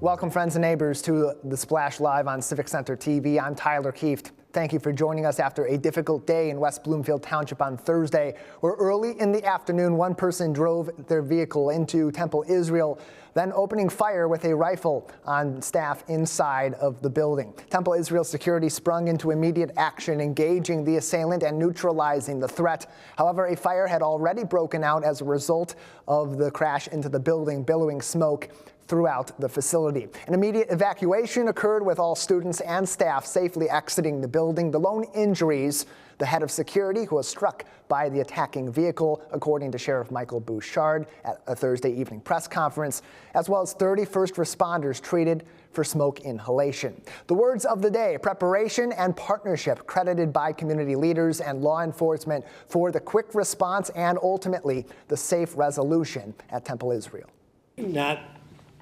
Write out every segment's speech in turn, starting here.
Welcome, friends and neighbors, to The Splash Live on Civic Center TV. I'm Tyler Kieft. Thank you for joining us after a difficult day in West Bloomfield Township on Thursday, where early in the afternoon, one person drove their vehicle into Temple Israel, then opening fire with a rifle on staff inside of the building. Temple Israel security sprung into immediate action, engaging the assailant and neutralizing the threat. However, a fire had already broken out as a result of the crash into the building, billowing smoke throughout the facility. An immediate evacuation occurred with all students and staff safely exiting the building. The lone injuries, the head of security who was struck by the attacking vehicle, according to Sheriff Michael Bouchard at a Thursday evening press conference, as well as 30 first responders treated for smoke inhalation. The words of the day: preparation and partnership, credited by community leaders and law enforcement for the quick response and ultimately the safe resolution at Temple Israel. Not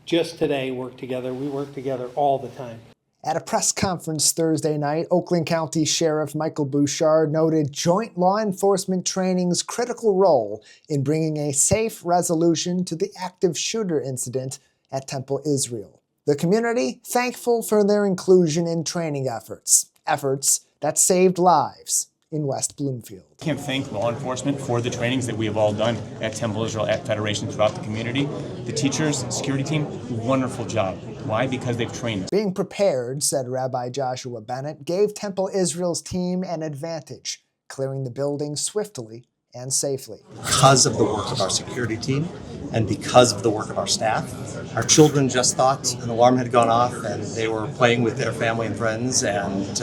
just today work together, we work together all the time. At a press conference Thursday night, Oakland County Sheriff Michael Bouchard noted joint law enforcement training's critical role in bringing a safe resolution to the active shooter incident at Temple Israel. The community thankful for their inclusion in training efforts that saved lives in West Bloomfield. I can't thank law enforcement for the trainings that we have all done at Temple Israel, at Federation, throughout the community. The teachers, security team, wonderful job. Why? Because they've trained us. Being prepared, said Rabbi Joshua Bennett, gave Temple Israel's team an advantage, clearing the building swiftly and safely. Because of the work of our security team and because of the work of our staff, our children just thought an alarm had gone off and they were playing with their family and friends, and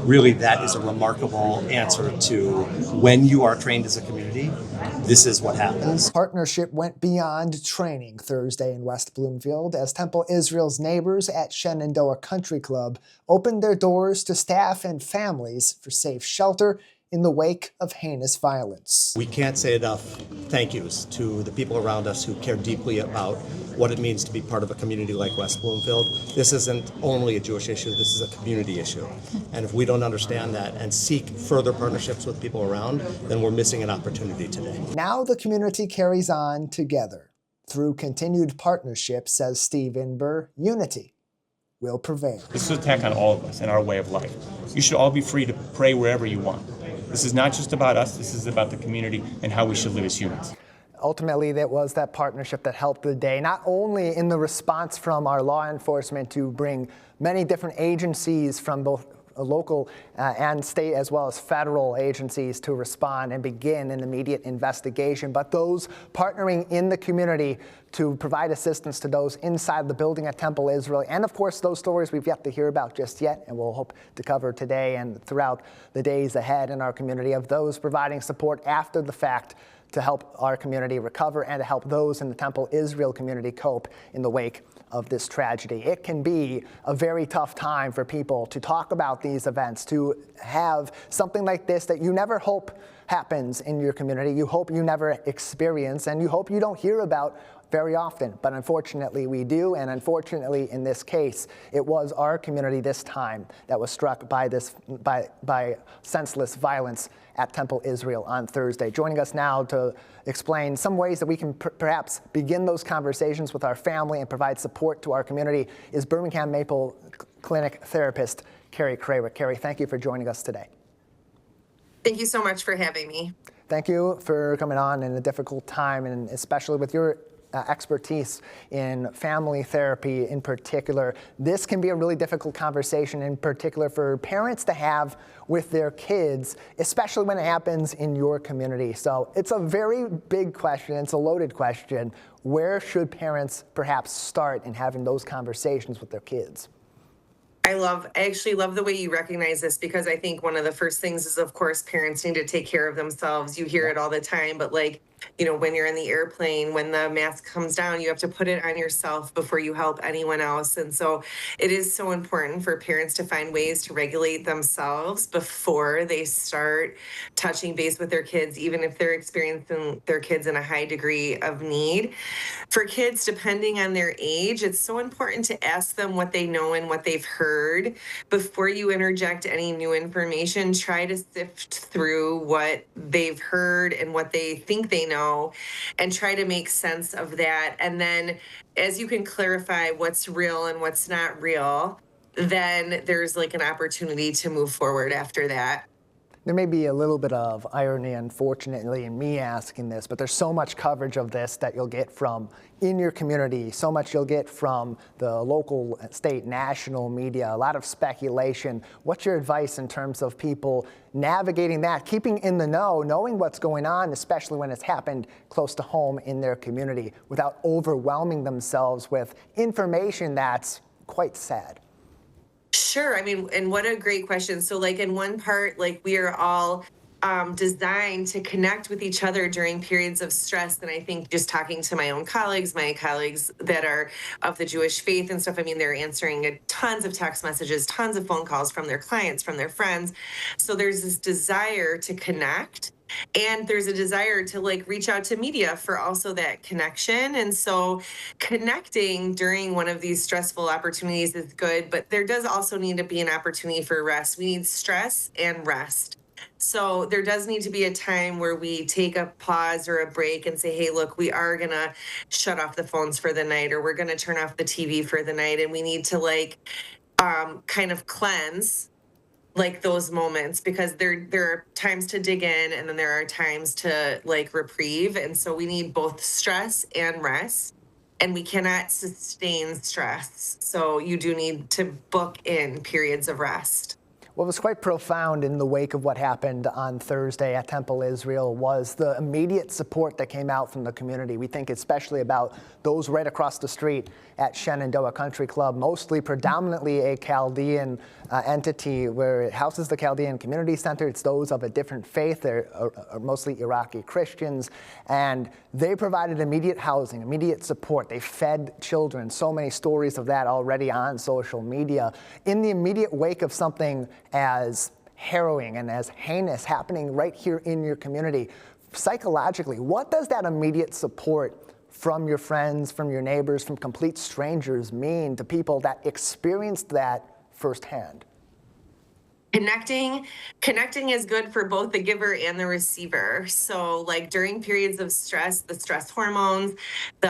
really that is a remarkable answer to when you are trained as a community, this is what happens. Partnership went beyond training Thursday in West Bloomfield as Temple Israel's neighbors at Shenandoah Country Club opened their doors to staff and families for safe shelter in the wake of heinous violence. We can't say enough thank yous to the people around us who care deeply about what it means to be part of a community like West Bloomfield. This isn't only a Jewish issue, this is a community issue. And if we don't understand that and seek further partnerships with people around, then we're missing an opportunity today. Now the community carries on together. Through continued partnership, says Steve Inber, unity will prevail. This is an attack on all of us and our way of life. You should all be free to pray wherever you want. This is not just about us, this is about the community and how we should live as humans. Ultimately, that was that partnership that helped the day, not only in the response from our law enforcement to bring many different agencies from both local and state as well as federal agencies to respond and begin an immediate investigation, but those partnering in the community to provide assistance to those inside the building at Temple Israel, and of course those stories we've yet to hear about just yet and we'll hope to cover today and throughout the days ahead in our community, of those providing support after the fact to help our community recover and to help those in the Temple Israel community cope in the wake of this tragedy. It can be a very tough time for people to talk about these events, to have something like this that you never hope happens in your community, you hope you never experience, and you hope you don't hear about very often, but unfortunately we do, and unfortunately in this case, it was our community this time that was struck by this by senseless violence at Temple Israel on Thursday. Joining us now to explain some ways that we can perhaps begin those conversations with our family and provide support to our community is Birmingham Maple Clinic therapist Carrie Krawick. Carrie, thank you for joining us today. Thank you so much for having me. Thank you for coming on in a difficult time, and especially with your expertise in family therapy in particular. This can be a really difficult conversation, in particular for parents to have with their kids, especially when it happens in your community. So it's a very big question. It's a loaded question. Where should parents perhaps start in having those conversations with their kids? I actually love the way you recognize this, because I think one of the first things is, of course, parents need to take care of themselves. You hear it all the time, but when you're in the airplane, when the mask comes down, you have to put it on yourself before you help anyone else. And so it is so important for parents to find ways to regulate themselves before they start touching base with their kids, even if they're experiencing their kids in a high degree of need. For kids, depending on their age, it's so important to ask them what they know and what they've heard. Before you interject any new information, try to sift through what they've heard and what they think they know, and try to make sense of that. And then as you can clarify what's real and what's not real, then there's like an opportunity to move forward after that. There may be a little bit of irony, unfortunately, in me asking this, but there's so much coverage of this that you'll get from in your community, so much you'll get from the local, state, national media, a lot of speculation. What's your advice in terms of people navigating that, keeping in the know, knowing what's going on, especially when it's happened close to home in their community, without overwhelming themselves with information that's quite sad? Sure. I mean, and what a great question. So, like, in one part, like, we are all designed to connect with each other during periods of stress. And I think just talking to my colleagues that are of the Jewish faith and stuff, I mean, they're answering tons of text messages, tons of phone calls from their clients, from their friends. So there's this desire to connect. And there's a desire to like reach out to media for also that connection. And so connecting during one of these stressful opportunities is good, but there does also need to be an opportunity for rest. We need stress and rest. So there does need to be a time where we take a pause or a break and say, hey, look, we are going to shut off the phones for the night, or we're going to turn off the TV for the night. And we need to like kind of cleanse like those moments, because there are times to dig in and then there are times to like reprieve. And so we need both stress and rest, and we cannot sustain stress. So you do need to book in periods of rest. What was quite profound in the wake of what happened on Thursday at Temple Israel was the immediate support that came out from the community. We think especially about those right across the street at Shenandoah Country Club, predominantly a Chaldean entity where it houses the Chaldean Community Center. It's those of a different faith. They're mostly Iraqi Christians, and they provided immediate housing, immediate support. They fed children. So many stories of that already on social media. In the immediate wake of something as harrowing and as heinous happening right here in your community, psychologically, what does that immediate support from your friends, from your neighbors, from complete strangers mean to people that experienced that firsthand? Connecting is good for both the giver and the receiver. So like during periods of stress, the stress hormones, the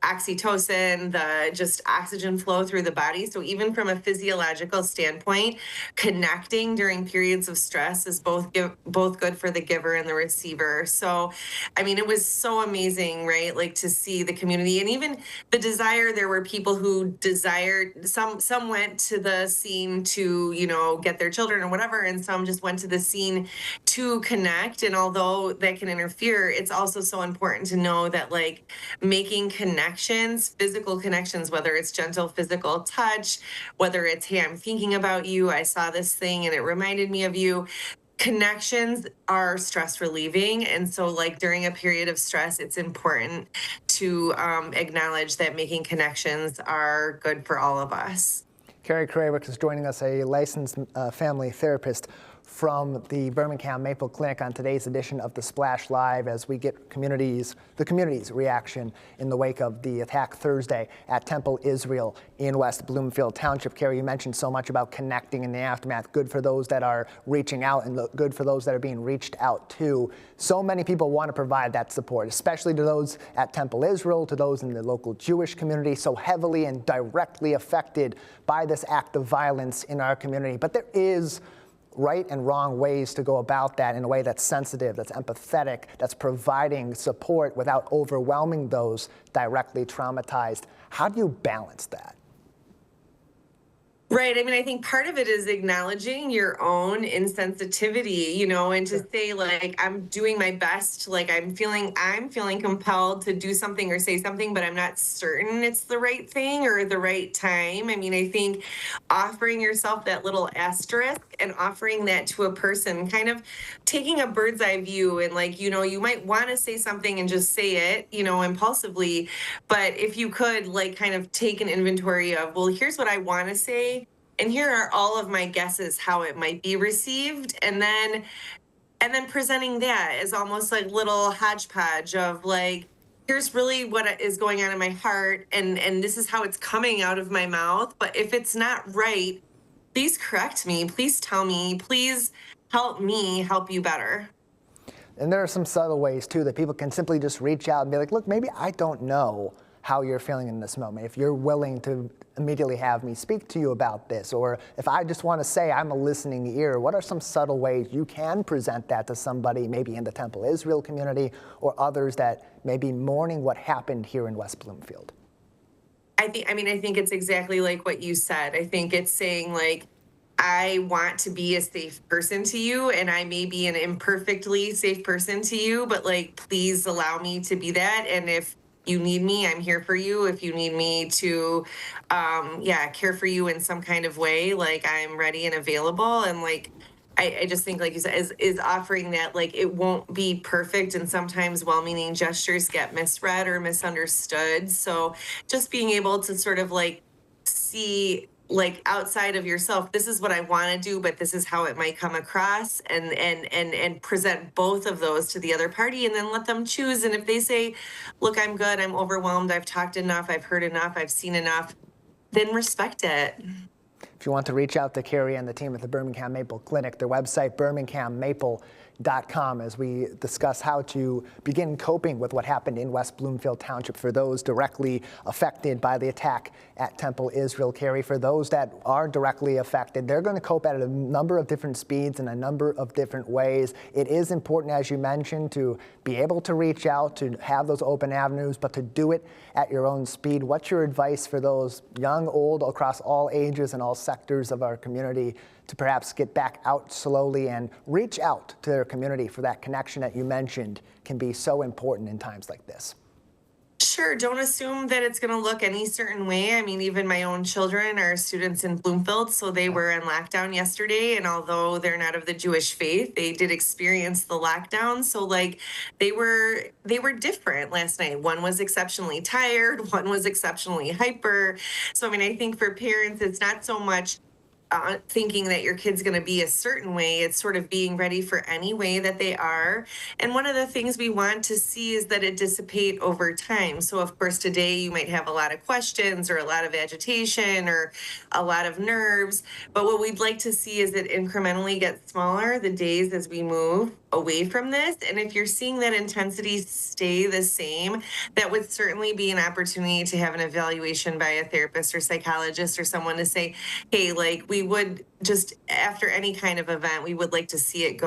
oxytocin, the just oxygen flow through the body. So even from a physiological standpoint, connecting during periods of stress is both good for the giver and the receiver. So I mean, it was so amazing, right? Like to see the community, and even the desire. There were people who desired, some went to the scene to, get their children or whatever, and some just went to the scene to connect. And although that can interfere, it's also so important to know that like making connections, physical connections, whether it's gentle physical touch, whether it's, hey, I'm thinking about you, I saw this thing and it reminded me of you. Connections are stress relieving. And so like during a period of stress, it's important to acknowledge that making connections are good for all of us. Carrie Krawick is joining us, a licensed family therapist from the Birmingham Maple Clinic, on today's edition of The Splash Live, as we get the community's reaction in the wake of the attack Thursday at Temple Israel in West Bloomfield Township. Carrie, you mentioned so much about connecting in the aftermath. Good for those that are reaching out and good for those that are being reached out to. So many people want to provide that support, especially to those at Temple Israel, to those in the local Jewish community, so heavily and directly affected by this act of violence in our community. But there is right and wrong ways to go about that in a way that's sensitive, that's empathetic, that's providing support without overwhelming those directly traumatized. How do you balance that? Right. I mean, I think part of it is acknowledging your own insensitivity, and to say like, I'm doing my best, like I'm feeling compelled to do something or say something, but I'm not certain it's the right thing or the right time. I mean, I think offering yourself that little asterisk and offering that to a person, kind of taking a bird's eye view, and like, you might want to say something and just say it, impulsively, but if you could like kind of take an inventory of, well, here's what I want to say, and here are all of my guesses how it might be received. And then presenting that as almost like little hodgepodge of like, here's really what is going on in my heart. And this is how it's coming out of my mouth. But if it's not right, please correct me. Please tell me. Please help me help you better. And there are some subtle ways too that people can simply just reach out and be like, look, maybe I don't know how you're feeling in this moment. If you're willing to immediately have me speak to you about this, or if I just want to say I'm a listening ear, what are some subtle ways you can present that to somebody maybe in the Temple Israel community or others that may be mourning what happened here in West Bloomfield? I think it's exactly like what you said. I think it's saying like, I want to be a safe person to you, and I may be an imperfectly safe person to you, but like, please allow me to be that. And if you need me, I'm here for you. If you need me to, care for you in some kind of way, like I'm ready and available. And like, I just think, like you said, is offering that, like, it won't be perfect. And sometimes well-meaning gestures get misread or misunderstood. So just being able to sort of like see like outside of yourself, this is what I want to do, but this is how it might come across, and present both of those to the other party, and then let them choose. And if they say, look, I'm good, I'm overwhelmed, I've talked enough, I've heard enough, I've seen enough, then respect it. If you want to reach out to Carrie and the team at the Birmingham Maple Clinic, their website, birminghammaple.com, as we discuss how to begin coping with what happened in West Bloomfield Township for those directly affected by the attack at Temple Israel. Carrie, for those that are directly affected, they're going to cope at a number of different speeds in a number of different ways. It is important, as you mentioned, to be able to reach out, to have those open avenues, but to do it at your own speed. What's your advice for those young, old, across all ages and all sectors of our community to perhaps get back out slowly and reach out to their community for that connection that you mentioned can be so important in times like this? Sure. Don't assume that it's going to look any certain way. I mean, even my own children are students in Bloomfield, so they were in lockdown yesterday. And although they're not of the Jewish faith, they did experience the lockdown. So like they were different last night. One was exceptionally tired. One was exceptionally hyper. So, I mean, I think for parents, it's not so much thinking that your kid's going to be a certain way. It's sort of being ready for any way that they are. And one of the things we want to see is that it dissipate over time. So of course, today you might have a lot of questions or a lot of agitation or a lot of nerves. But what we'd like to see is it incrementally gets smaller the days as we move away from this. And if you're seeing that intensity stay the same, that would certainly be an opportunity to have an evaluation by a therapist or psychologist or someone to say, hey, like we would just after any kind of event, we would like to see it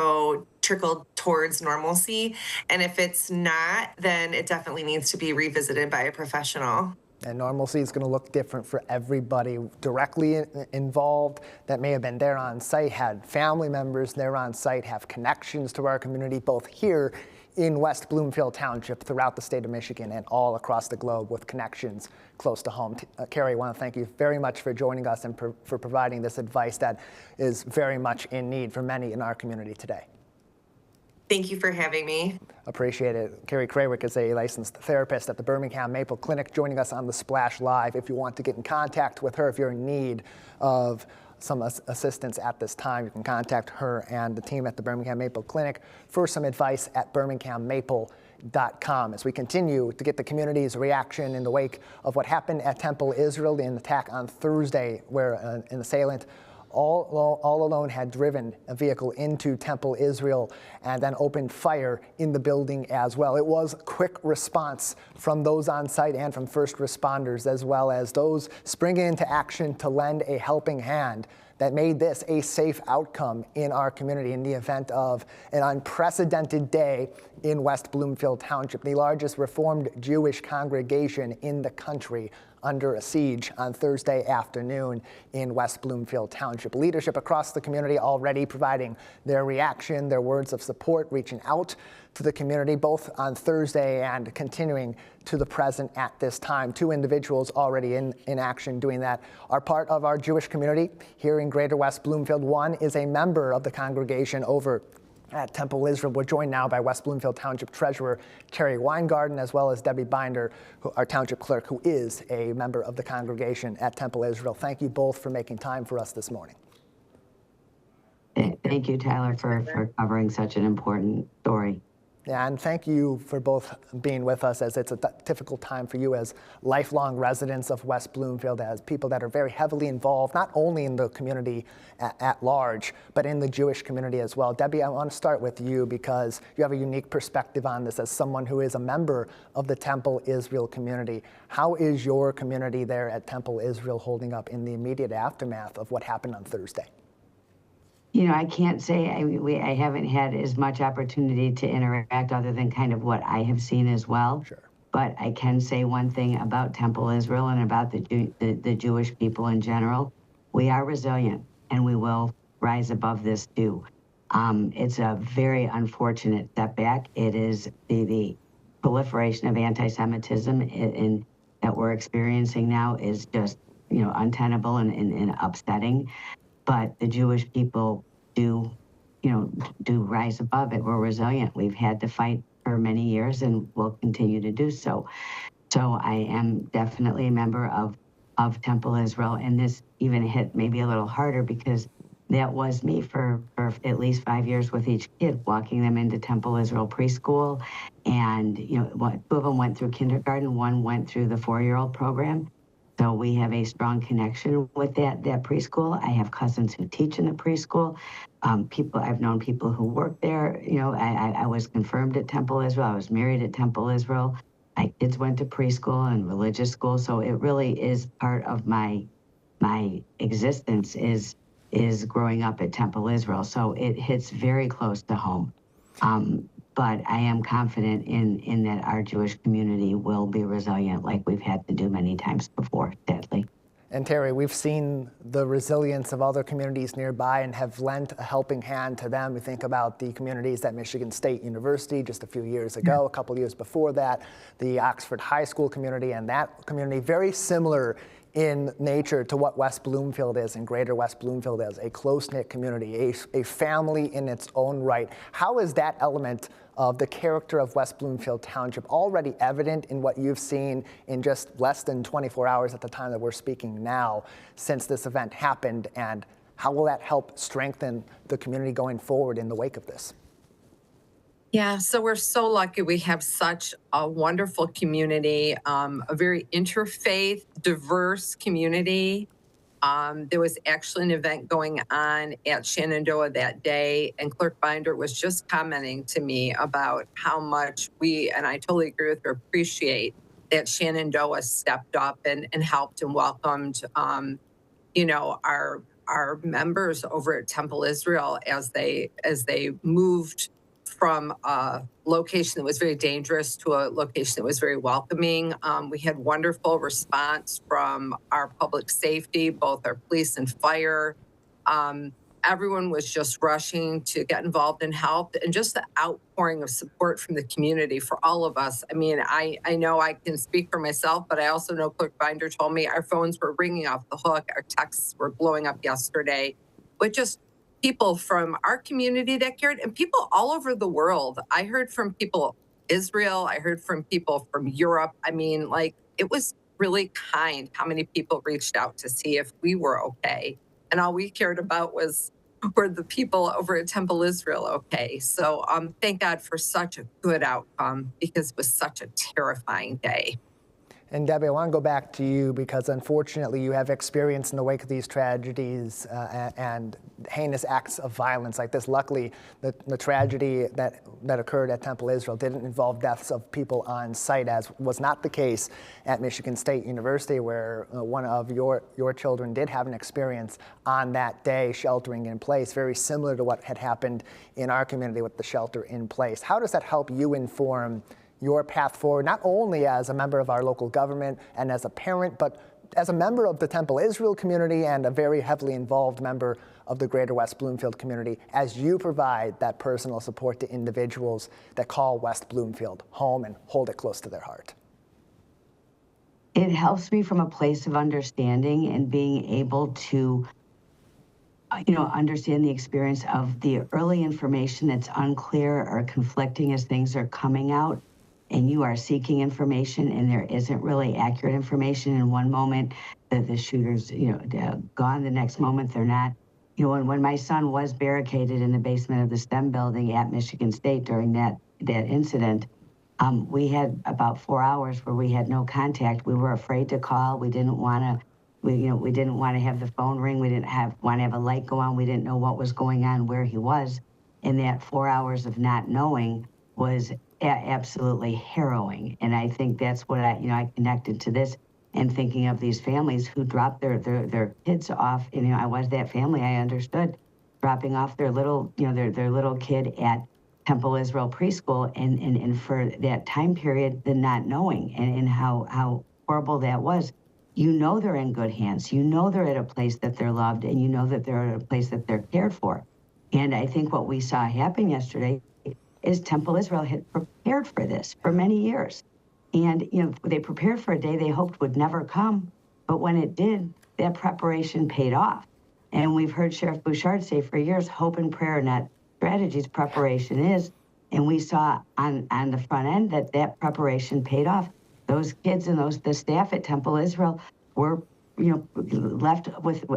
trickle towards normalcy. And if it's not, then it definitely needs to be revisited by a professional. And normalcy is going to look different for everybody directly involved that may have been there on site, had family members there on site, have connections to our community, both here in West Bloomfield Township, throughout the state of Michigan, and all across the globe with connections close to home. Carrie, I want to thank you very much for joining us and for providing this advice that is very much in need for many in our community today. Thank you for having me. Appreciate it. Carrie Krawick is a licensed therapist at the Birmingham Maple Clinic, joining us on the Splash Live. If you want to get in contact with her, if you're in need of some assistance at this time, you can contact her and the team at the Birmingham Maple Clinic for some advice at birminghammaple.com. As we continue to get the community's reaction in the wake of what happened at Temple Israel, the attack on Thursday, where an assailant all alone had driven a vehicle into Temple Israel and then opened fire in the building as well. It was quick response from those on site and from first responders, as well as those springing into action to lend a helping hand, that made this a safe outcome in our community in the event of an unprecedented day in West Bloomfield Township, the largest Reformed Jewish congregation in the country, under a siege on Thursday afternoon in West Bloomfield Township. Leadership across the community already providing their reaction, their words of support, reaching out to the community both on Thursday and continuing to the present at this time. Two individuals already in action doing that are part of our Jewish community here in Greater West Bloomfield. One is a member of the congregation over at Temple Israel. We're joined now by West Bloomfield Township Treasurer Terry Weingarten, as well as Debbie Binder, our Township Clerk, who is a member of the congregation at Temple Israel. Thank you both for making time for us this morning. Thank you, Tyler, for covering such an important story. Yeah, and thank you for both being with us, as it's a difficult time for you as lifelong residents of West Bloomfield, as people that are very heavily involved, not only in the community at large, but in the Jewish community as well. Debbie, I want to start with you because you have a unique perspective on this as someone who is a member of the Temple Israel community. How is your community there at Temple Israel holding up in the immediate aftermath of what happened on Thursday? You know, I can't say I haven't had as much opportunity to interact other than kind of what I have seen as well. Sure. But I can say one thing about Temple Israel and about the Jewish people in general. We are resilient and we will rise above this too. It's a very unfortunate setback. It is the proliferation of anti-Semitism that we're experiencing now is just, untenable and upsetting. But the Jewish people do rise above it. We're resilient. We've had to fight for many years and will continue to do so. So I am definitely a member of Temple Israel, and this even hit maybe a little harder because that was me for at least 5 years with each kid, walking them into Temple Israel preschool. And, two of them went through kindergarten, one went through the 4-year-old program. So we have a strong connection with that preschool. I have cousins who teach in the preschool. I've known people who work there. I was confirmed at Temple Israel. I was married at Temple Israel. My kids went to preschool and religious school. So it really is part of my existence is growing up at Temple Israel. So it hits very close to home. But I am confident in that our Jewish community will be resilient like we've had to do many times before, sadly. And Terry, we've seen the resilience of other communities nearby and have lent a helping hand to them. We think about the communities at Michigan State University just a few years ago, a couple years before that, the Oxford High School community, and that community very similar in nature to what West Bloomfield is and Greater West Bloomfield is, a close-knit community, a family in its own right. How is that element of the character of West Bloomfield Township already evident in what you've seen in just less than 24 hours at the time that we're speaking now since this event happened, and how will that help strengthen the community going forward in the wake of this? Yeah, so we're so lucky we have such a wonderful community, a very interfaith, diverse community. There was actually an event going on at Shenandoah that day, and Clerk Binder was just commenting to me about how much and I totally agree with her, appreciate that Shenandoah stepped up and helped and welcomed, our members over at Temple Israel as they moved from a location that was very dangerous to a location that was very welcoming. We had wonderful response from our public safety, both our police and fire. Everyone was just rushing to get involved and help, and just the outpouring of support from the community for all of us. I mean, I know I can speak for myself, but I also know Clerk Binder told me our phones were ringing off the hook. Our texts were blowing up yesterday, but just people from our community that cared, and people all over the world. I heard from people Israel. I heard from people from Europe. I mean, it was really kind how many people reached out to see if we were okay. And all we cared about were the people over at Temple Israel okay. So thank God for such a good outcome, because it was such a terrifying day. And Debbie, I want to go back to you because unfortunately you have experience in the wake of these tragedies and heinous acts of violence like this. Luckily, the tragedy that occurred at Temple Israel didn't involve deaths of people on site, as was not the case at Michigan State University, where one of your children did have an experience on that day sheltering in place, very similar to what had happened in our community with the shelter in place. How does that help you inform your path forward, not only as a member of our local government and as a parent, but as a member of the Temple Israel community and a very heavily involved member of the Greater West Bloomfield community, as you provide that personal support to individuals that call West Bloomfield home and hold it close to their heart? It helps me from a place of understanding and being able to understand the experience of the early information that's unclear or conflicting as things are coming out, and you are seeking information and there isn't really accurate information. In one moment, the shooter's, gone. The next moment, they're not. When my son was barricaded in the basement of the STEM building at Michigan State during that that incident, we had about 4 hours where we had no contact. We were afraid to call. We didn't want to. We didn't want to have the phone ring. We didn't want to have a light go on. We didn't know what was going on, where he was, and that 4 hours of not knowing was absolutely harrowing. And I think that's what I connected to this and thinking of these families who dropped their kids off. And I was that family. I understood dropping off their little their little kid at Temple Israel preschool, and for that time period, the not knowing and how horrible that was. They're in good hands. They're at a place that they're loved, and that they're at a place that they're cared for. And I think what we saw happen yesterday is Temple Israel had prepared for this for many years. And, they prepared for a day they hoped would never come. But when it did, that preparation paid off. And we've heard Sheriff Bouchard say for years, hope and prayer, not strategies, preparation is. And we saw on the front end that preparation paid off. Those kids and the staff at Temple Israel were, left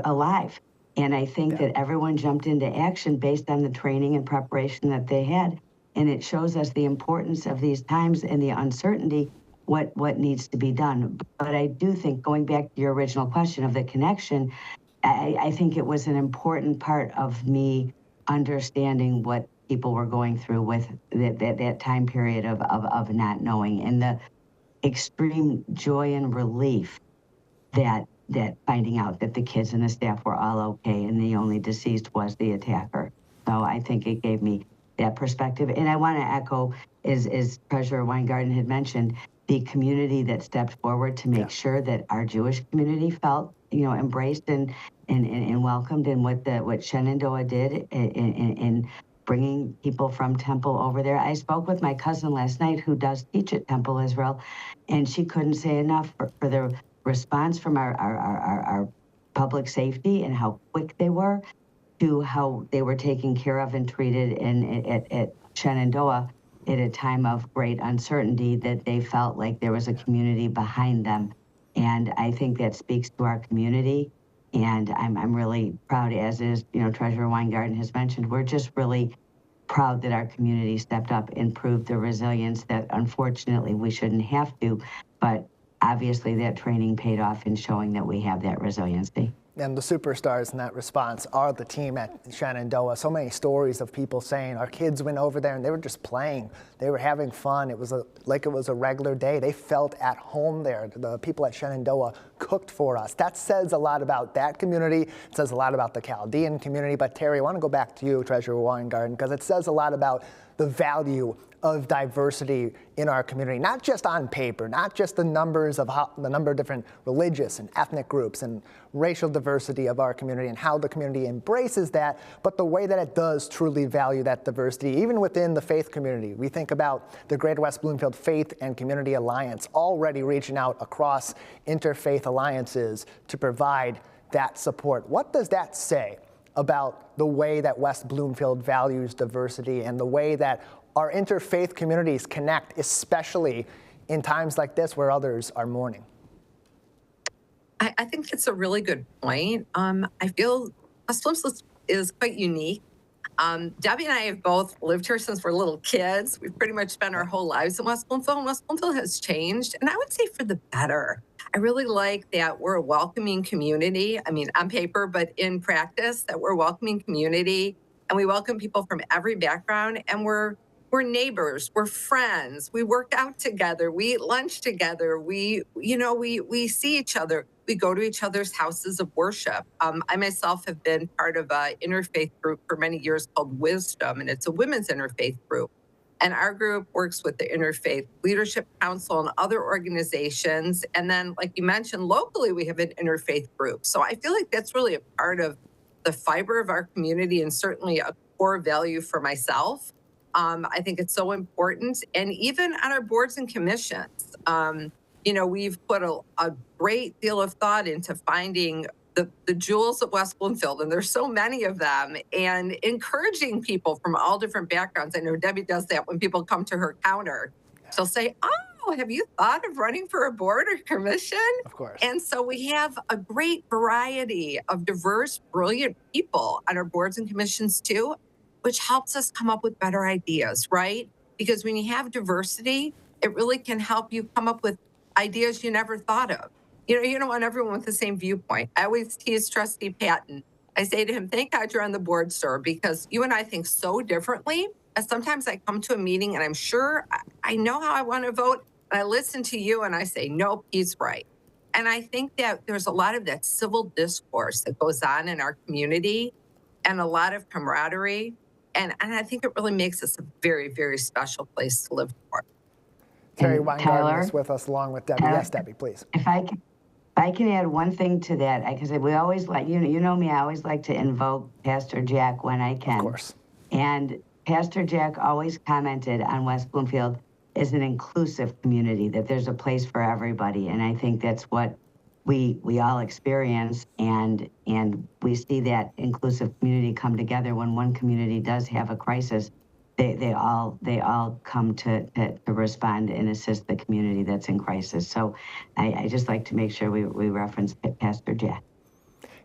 alive. And I think that everyone jumped into action based on the training and preparation that they had. And it shows us the importance of these times and the uncertainty, what needs to be done. But I do think, going back to your original question of the connection, I think it was an important part of me understanding what people were going through with that time period of not knowing, and the extreme joy and relief that finding out that the kids and the staff were all okay and the only deceased was the attacker. So I think it gave me that perspective. And I want to echo, as Treasurer Weingarten had mentioned, the community that stepped forward to make sure that our Jewish community felt, embraced and welcomed, and what Shenandoah did in bringing people from Temple over there. I spoke with my cousin last night who does teach at Temple Israel, and she couldn't say enough for the response from our public safety and how quick they were, to how they were taken care of and treated at Shenandoah at a time of great uncertainty, that they felt like there was a community behind them. And I think that speaks to our community. And I'm really proud, as is, Treasurer Weingarten has mentioned, we're just really proud that our community stepped up and proved the resilience that unfortunately we shouldn't have to, but obviously that training paid off in showing that we have that resiliency. And the superstars in that response are the team at Shenandoah. So many stories of people saying our kids went over there and they were just playing. They were having fun. It was like it was a regular day. They felt at home there. The people at Shenandoah cooked for us. That says a lot about that community. It says a lot about the Chaldean community. But Terry, I want to go back to you, Treasurer Weingarten, because it says a lot about the value of diversity in our community, not just on paper, not just the numbers of the number of different religious and ethnic groups and racial diversity of our community and how the community embraces that, but the way that it does truly value that diversity, even within the faith community. We think about the Greater West Bloomfield Faith and Community Alliance already reaching out across interfaith alliances to provide that support. What does that say about the way that West Bloomfield values diversity and the way that our interfaith communities connect, especially in times like this where others are mourning? I think that's a really good point. I feel West Bloomfield is quite unique. Debbie and I have both lived here since we're little kids. We've pretty much spent our whole lives in West Bloomfield, and West Bloomfield has changed, and I would say for the better. I really like that we're a welcoming community. I mean, on paper, but in practice, that we're a welcoming community, and we welcome people from every background, and we're neighbors, we're friends, we work out together, we eat lunch together, we see each other, we go to each other's houses of worship. I myself have been part of an interfaith group for many years called Wisdom, and it's a women's interfaith group. And our group works with the Interfaith Leadership Council and other organizations. And then, like you mentioned, locally, we have an interfaith group. So I feel like that's really a part of the fiber of our community and certainly a core value for myself. I think it's so important. And even on our boards and commissions, we've put a great deal of thought into finding the jewels of West Bloomfield, and there's so many of them, and encouraging people from all different backgrounds. I know Debbie does that when people come to her counter. She'll say, oh, have you thought of running for a board or commission? Of course. And so we have a great variety of diverse, brilliant people on our boards and commissions too, which helps us come up with better ideas, right? because when you have diversity, it really can help you come up with ideas you never thought of. You don't want everyone with the same viewpoint. I always tease Trustee Patton. I say to him, thank God you're on the board, sir, because you and I think so differently. And sometimes I come to a meeting and I'm sure I know how I want to vote. And I listen to you and I say, nope, he's right. And I think that there's a lot of that civil discourse that goes on in our community and a lot of camaraderie. And I think it really makes us a very, very special place to live for. Terry And Weingarten Tyler? is with us along with Debbie. Yes, Debbie, please. If I can add one thing to that, because we always like, you know me, I always like to invoke Pastor Jack when I can. Of course. And Pastor Jack always commented on West Bloomfield as an inclusive community, that there's a place for everybody. And I think that's what we all experience, and we see that inclusive community come together when one community does have a crisis. They all come to respond and assist the community that's in crisis. So I just like to make sure we reference Pastor Jack.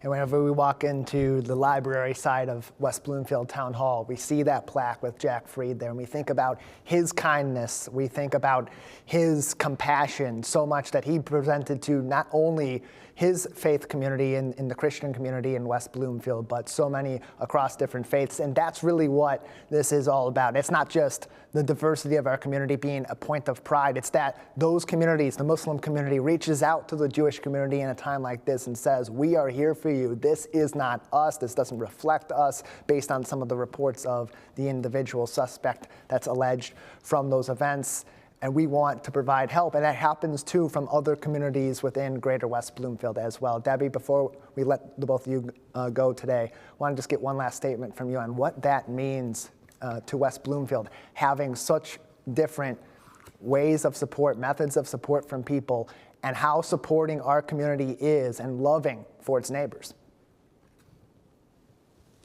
And whenever we walk into the library side of West Bloomfield Town Hall, we see that plaque with Jack Freed there, and we think about his kindness, we think about his compassion, so much that he presented to not only his faith community in the Christian community in West Bloomfield, but so many across different faiths. And that's really what this is all about. It's not just the diversity of our community being a point of pride. It's that those communities, the Muslim community, reaches out to the Jewish community in a time like this and says, we are here for you. This is not us. This doesn't reflect us, based on some of the reports of the individual suspect that's alleged from those events. And we want to provide help. And that happens too from other communities within Greater West Bloomfield as well. Debbie, before we let the both of you go today, I want to just get one last statement from you on what that means to West Bloomfield, having such different ways of support, methods of support from people, and how supporting our community is and loving for its neighbors.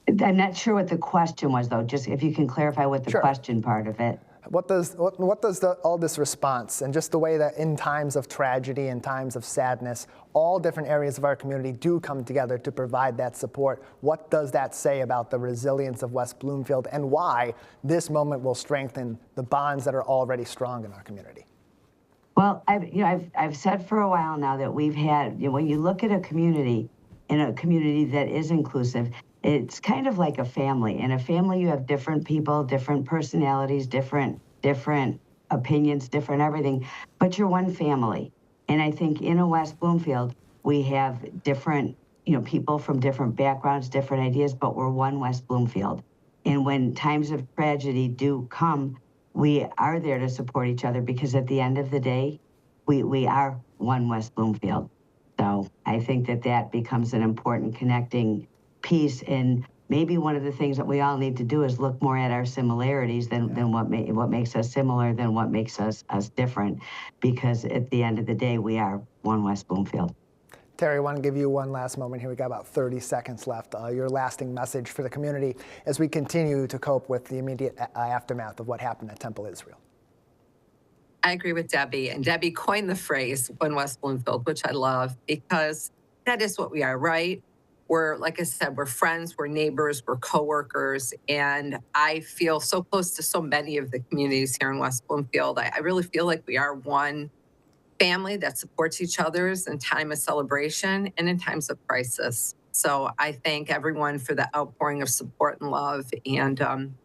I'm not sure what the question was, though. Just if you can clarify what the Sure. question part of it. What does all this response, and just the way that in times of tragedy and times of sadness, all different areas of our community do come together to provide that support, what does that say about the resilience of West Bloomfield, and why this moment will strengthen the bonds that are already strong in our community? Well, I've said for a while now that we've had, when you look at a community, in a community that is inclusive, it's kind of like a family. In a family, you have different people, different personalities, different opinions, different everything, but you're one family. And I think in a West Bloomfield, we have different, people from different backgrounds, different ideas, but we're one West Bloomfield. And when times of tragedy do come, we are there to support each other, because at the end of the day, we are one West Bloomfield. So I think that becomes an important connecting piece, and maybe one of the things that we all need to do is look more at our similarities than what makes us similar, than what makes us different, because at the end of the day, we are one West Bloomfield. Terry, I want to give you one last moment here. We got about 30 seconds left. Your lasting message for the community as we continue to cope with the immediate aftermath of what happened at Temple Israel. I agree with Debbie, and Debbie coined the phrase "One West Bloomfield," which I love, because that is what we are, right? We're, like I said, we're friends, we're neighbors, we're coworkers, and I feel so close to so many of the communities here in West Bloomfield. I really feel like we are one family that supports each other's in time of celebration and in times of crisis. So I thank everyone for the outpouring of support and love, and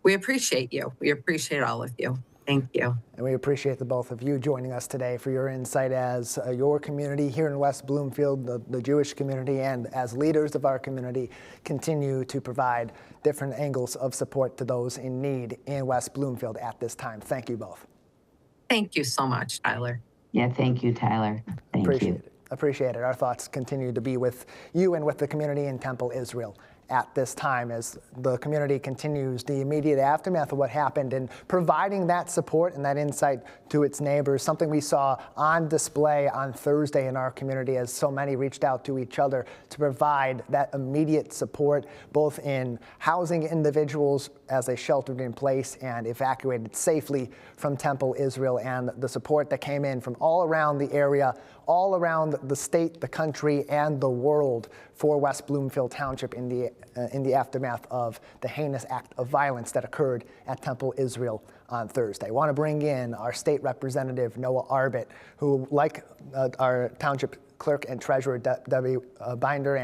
we appreciate you. We appreciate all of you. Thank you. And we appreciate the both of you joining us today for your insight as your community here in West Bloomfield, the Jewish community, and as leaders of our community continue to provide different angles of support to those in need in West Bloomfield at this time. Thank you both. Thank you so much, Tyler. Yeah, thank you, Tyler. Thank you. Appreciate it. Our thoughts continue to be with you and with the community in Temple Israel at this time as the community continues the immediate aftermath of what happened, and providing that support and that insight to its neighbors, something we saw on display on Thursday in our community as so many reached out to each other to provide that immediate support, both in housing individuals as they sheltered in place and evacuated safely from Temple Israel, and the support that came in from all around the area, all around the state, the country, and the world for West Bloomfield Township in the in the aftermath of the heinous act of violence that occurred at Temple Israel on Thursday. I want to bring in our state representative, Noah Arbit, who, like our township clerk and treasurer, Debbie Binder,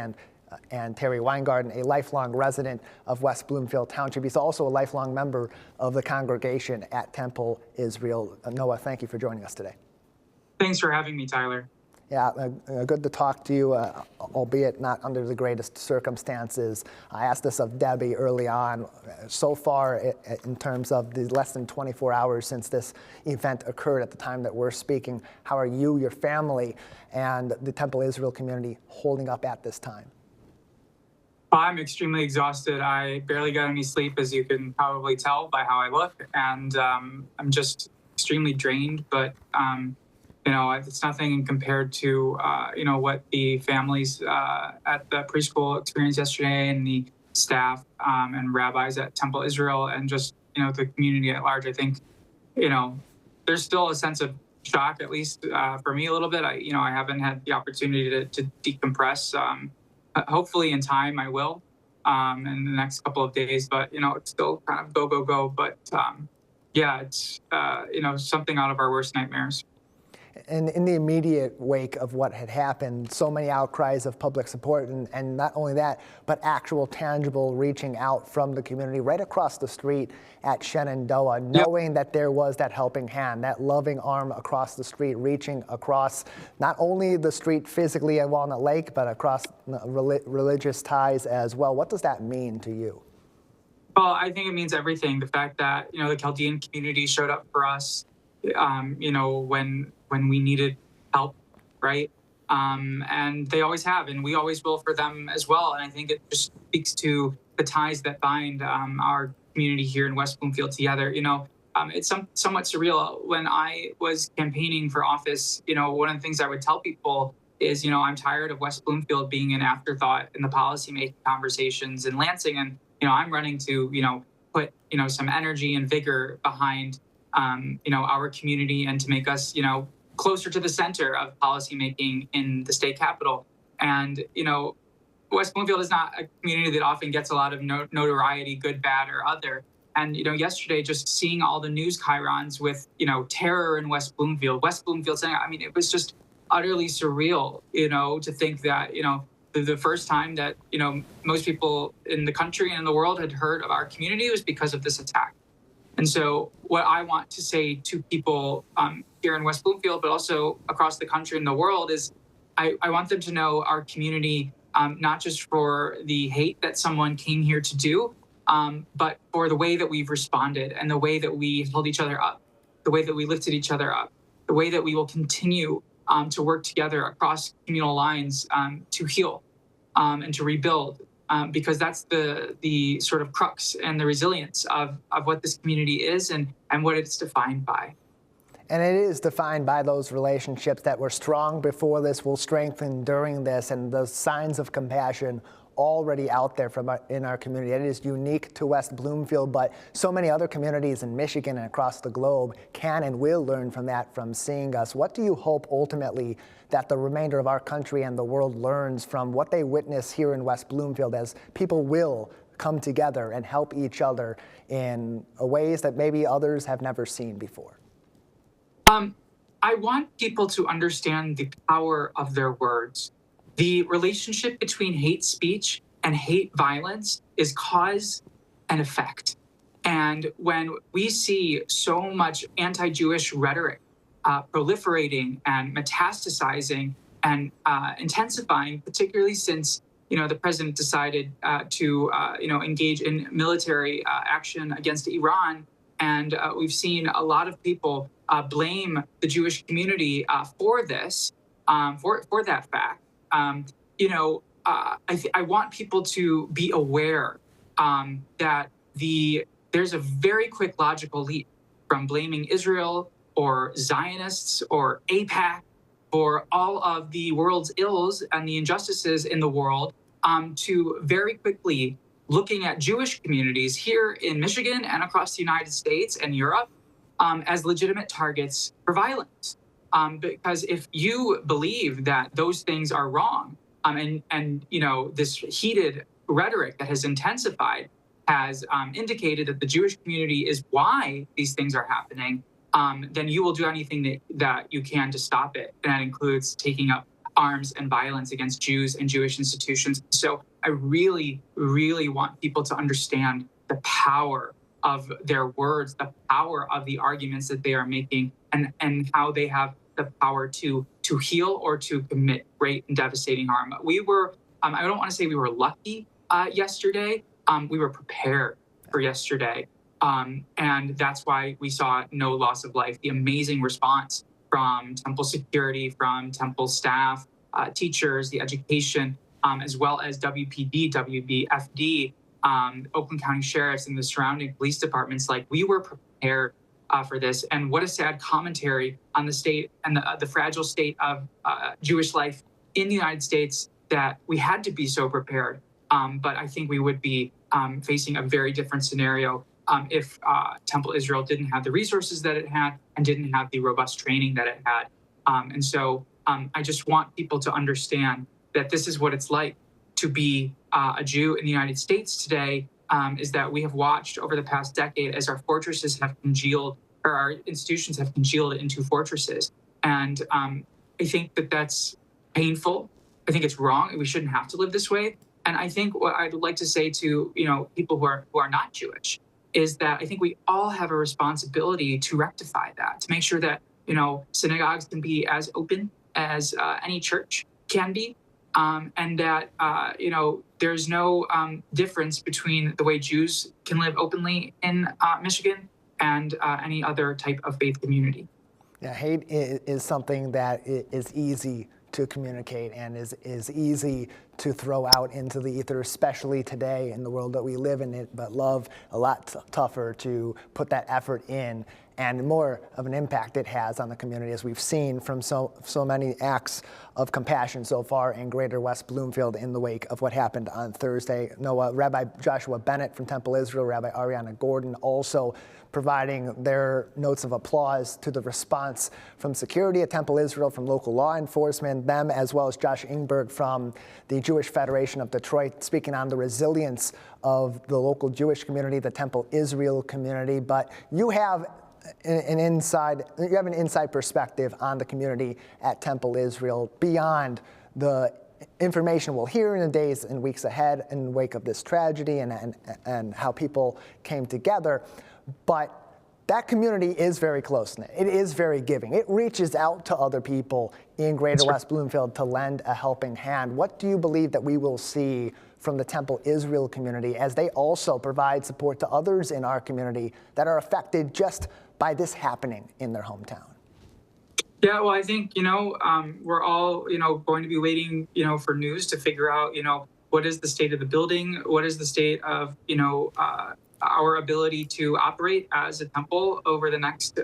and Terry Weingarten, a lifelong resident of West Bloomfield Township. He's also a lifelong member of the congregation at Temple Israel. Noah, thank you for joining us today. Thanks for having me, Tyler. Yeah, good to talk to you, albeit not under the greatest circumstances. I asked this of Debbie early on. So far, in terms of the less than 24 hours since this event occurred at the time that we're speaking, how are you, your family, and the Temple Israel community holding up at this time? I'm extremely exhausted. I barely got any sleep, as you can probably tell by how I look, and I'm just extremely drained, but it's nothing compared to, what the families at the preschool experienced yesterday, and the staff and rabbis at Temple Israel, and just, the community at large. I think, there's still a sense of shock, at least for me a little bit. I haven't had the opportunity to decompress. Hopefully in time I will in the next couple of days, but, it's still kind of go. But it's, something out of our worst nightmares. And in the immediate wake of what had happened, so many outcries of public support, and not only that, but actual tangible reaching out from the community right across the street at Shenandoah, knowing that there was that helping hand, that loving arm across the street, reaching across not only the street physically at Walnut Lake, but across religious ties as well. What does that mean to you? Well, I think it means everything. The fact that, the Chaldean community showed up for us, when we needed help, right? And they always have, and we always will for them as well. And I think it just speaks to the ties that bind our community here in West Bloomfield together. It's somewhat surreal. When I was campaigning for office, one of the things I would tell people is, I'm tired of West Bloomfield being an afterthought in the policymaking conversations in Lansing. And, I'm running to, put, some energy and vigor behind, our community, and to make us, closer to the center of policymaking in the state capitol. And, West Bloomfield is not a community that often gets a lot of notoriety, good, bad, or other. And, yesterday, just seeing all the news chyrons with, terror in West Bloomfield saying, it was just utterly surreal, to think that, the first time that, most people in the country and in the world had heard of our community was because of this attack. And so what I want to say to people here in West Bloomfield, but also across the country and the world, is I want them to know our community, not just for the hate that someone came here to do, but for the way that we've responded, and the way that we held each other up, the way that we lifted each other up, the way that we will continue to work together across communal lines to heal and to rebuild. Because that's the sort of crux and the resilience of what this community is, and what it's defined by. And it is defined by those relationships that were strong before this, will strengthen during this, and the signs of compassion already out there in our community. It is unique to West Bloomfield, but so many other communities in Michigan and across the globe can and will learn from that, from seeing us. What do you hope ultimately that the remainder of our country and the world learns from what they witness here in West Bloomfield, as people will come together and help each other in ways that maybe others have never seen before? I want people to understand the power of their words. The relationship between hate speech and hate violence is cause and effect. And when we see so much anti-Jewish rhetoric proliferating and metastasizing and intensifying, particularly since the president decided to engage in military action against Iran, and we've seen a lot of people blame the Jewish community for this, for that fact. I want people to be aware that there's a very quick logical leap from blaming Israel or Zionists or AIPAC for all of the world's ills and the injustices in the world, to very quickly looking at Jewish communities here in Michigan and across the United States and Europe as legitimate targets for violence. Because if you believe that those things are wrong, and this heated rhetoric that has intensified has indicated that the Jewish community is why these things are happening, then you will do anything that you can to stop it. And that includes taking up arms and violence against Jews and Jewish institutions. So I really, really want people to understand the power of their words, the power of the arguments that they are making, and how they have the power to heal or to commit great and devastating harm. We were, I don't want to say we were lucky yesterday. We were prepared for yesterday. And that's why we saw no loss of life. The amazing response from Temple security, from Temple staff, teachers, the education, as well as WPD, WBFD, Oakland County sheriffs and the surrounding police departments. Like, we were prepared for this. And what a sad commentary on the state and the fragile state of Jewish life in the United States, that we had to be so prepared. But I think we would be facing a very different scenario if Temple Israel didn't have the resources that it had and didn't have the robust training that it had. And so I just want people to understand that this is what it's like to be a Jew in the United States today, is that we have watched over the past decade as our fortresses have congealed, or our institutions have congealed into fortresses. And I think that that's painful. I think it's wrong. We shouldn't have to live this way. And I think what I'd like to say to people who are not Jewish is that I think we all have a responsibility to rectify that, to make sure that synagogues can be as open as any church can be, and that there's no difference between the way Jews can live openly in Michigan and any other type of faith community. Yeah, hate is something that is easy to communicate and is easy to throw out into the ether, especially today in the world that we live in. But love, a lot tougher to put that effort in, and more of an impact it has on the community, as we've seen from so many acts of compassion so far in Greater West Bloomfield in the wake of what happened on Thursday. Rabbi Joshua Bennett from Temple Israel, Rabbi Ariana Gordon also providing their notes of applause to the response from security at Temple Israel, from local law enforcement, them, as well as Josh Ingberg from the Jewish Federation of Detroit, speaking on the resilience of the local Jewish community, the Temple Israel community. But you have an inside perspective on the community at Temple Israel beyond the information we'll hear in the days and weeks ahead in the wake of this tragedy and how people came together. But that community is very close-knit. It is very giving. It reaches out to other people in Greater West Bloomfield to lend a helping hand. What do you believe that we will see from the Temple Israel community as they also provide support to others in our community that are affected just by this happening in their hometown? Yeah, well, I think, we're all, going to be waiting, for news to figure out, what is the state of the building? What is the state of, our ability to operate as a temple over the next,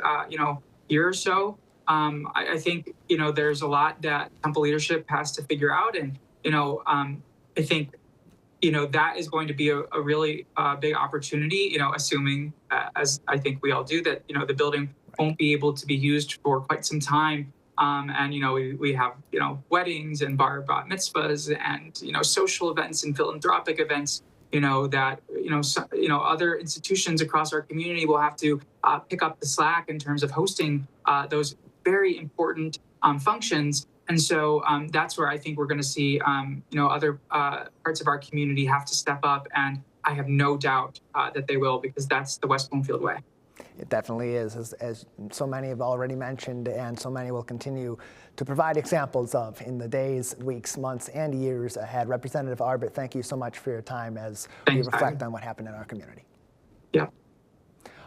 year or so. I think, there's a lot that temple leadership has to figure out. And, I think, that is going to be a really big opportunity, assuming, as I think we all do, that, the building won't be able to be used for quite some time. And, we have, weddings and bar mitzvahs and, social events and philanthropic events, that, other institutions across our community will have to pick up the slack in terms of hosting those very important functions. And so that's where I think we're going to see, other parts of our community have to step up. And I have no doubt that they will, because that's the West Bloomfield way. It definitely is, as so many have already mentioned, and so many will continue to provide examples of in the days, weeks, months, and years ahead. Representative Arbit, thank you so much for your time as we reflect on what happened in our community. Yeah.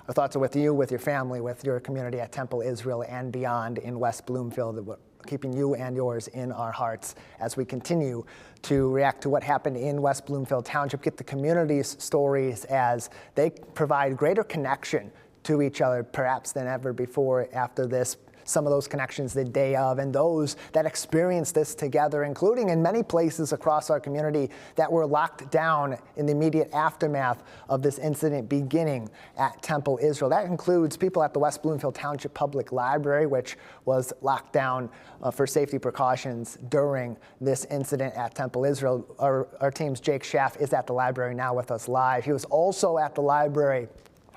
Our thoughts are with you, with your family, with your community at Temple Israel and beyond in West Bloomfield, keeping you and yours in our hearts as we continue to react to what happened in West Bloomfield Township, get the community's stories as they provide greater connection to each other, perhaps than ever before after this some of those connections the day of, and those that experienced this together, including in many places across our community that were locked down in the immediate aftermath of this incident beginning at Temple Israel. That includes people at the West Bloomfield Township Public Library, which was locked down for safety precautions during this incident at Temple Israel. Our team's Jake Schaff is at the library now with us live. He was also at the library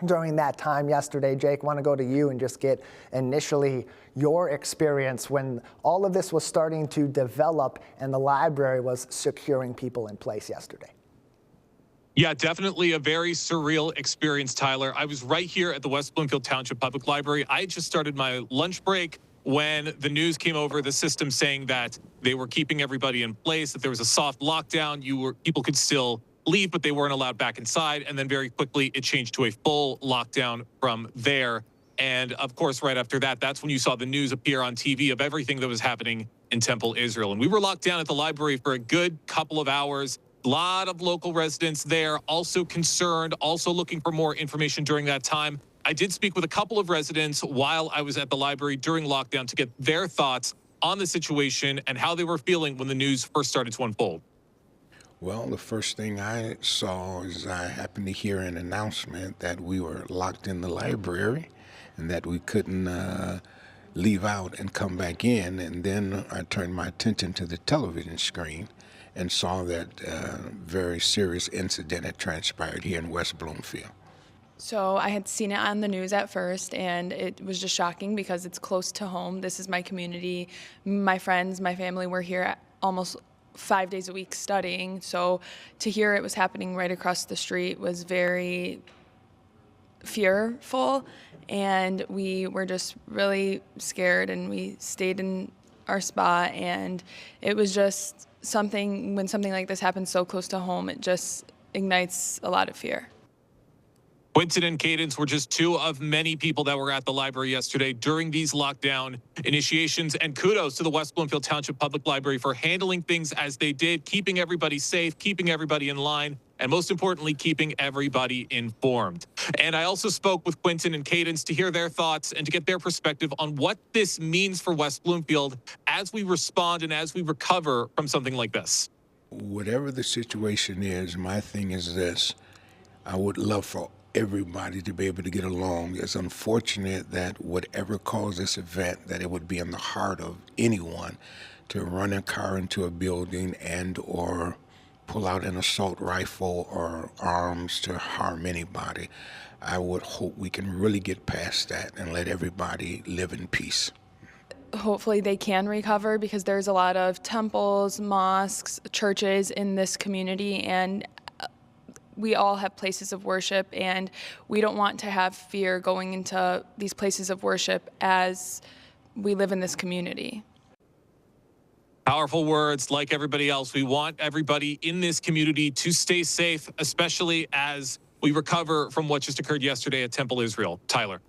during that time yesterday. Jake, want to go to you and just get initially your experience when all of this was starting to develop and the library was securing people in place yesterday. Yeah, definitely a very surreal experience, Tyler. I was right here at the West Bloomfield Township Public Library. I had just started my lunch break when the news came over the system saying that they were keeping everybody in place, that there was a soft lockdown. People could still leave, but they weren't allowed back inside. And then very quickly, it changed to a full lockdown from there. And of course, right after that, that's when you saw the news appear on TV of everything that was happening in Temple Israel. And we were locked down at the library for a good couple of hours. A lot of local residents there, also concerned, also looking for more information during that time. I did speak with a couple of residents while I was at the library during lockdown to get their thoughts on the situation and how they were feeling when the news first started to unfold. Well, the first thing I saw is I happened to hear an announcement that we were locked in the library and that we couldn't leave out and come back in. And then I turned my attention to the television screen and saw that very serious incident had transpired here in West Bloomfield. So I had seen it on the news at first, and it was just shocking because it's close to home. This is my community. My friends, my family were here almost 5 days a week studying. So to hear it was happening right across the street was very fearful, and we were just really scared, and we stayed in our spot. And it was just something, when something like this happens so close to home, it just ignites a lot of fear. Quinton and Cadence were just two of many people that were at the library yesterday during these lockdown initiations. And kudos to the West Bloomfield Township Public Library for handling things as they did, keeping everybody safe, keeping everybody in line, and most importantly, keeping everybody informed. And I also spoke with Quinton and Cadence to hear their thoughts and to get their perspective on what this means for West Bloomfield as we respond and as we recover from something like this. Whatever the situation is, my thing is this: I would love for everybody to be able to get along. It's unfortunate that whatever caused this event, that it would be in the heart of anyone to run a car into a building and or pull out an assault rifle or arms to harm anybody. I would hope we can really get past that and let everybody live in peace. Hopefully they can recover, because there's a lot of temples, mosques, churches in this community, and we all have places of worship, and we don't want to have fear going into these places of worship as we live in this community. Powerful words. Like everybody else, we want everybody in this community to stay safe, especially as we recover from what just occurred yesterday at Temple Israel. Tyler.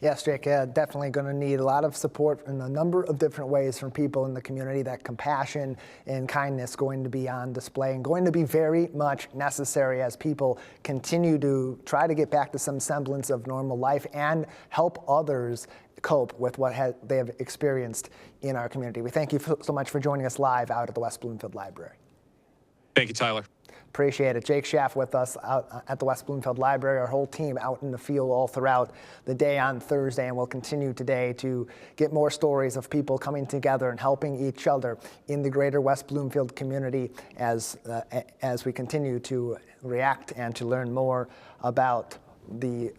Yes, Jake, definitely going to need a lot of support in a number of different ways from people in the community. That compassion and kindness going to be on display and going to be very much necessary as people continue to try to get back to some semblance of normal life and help others cope with what they have experienced in our community. We thank you so much for joining us live out at the West Bloomfield Library. Thank you, Tyler. Appreciate it. Jake Schaff with us out at the West Bloomfield Library, our whole team out in the field all throughout the day on Thursday, and we'll continue today to get more stories of people coming together and helping each other in the Greater West Bloomfield community as we continue to react and to learn more about the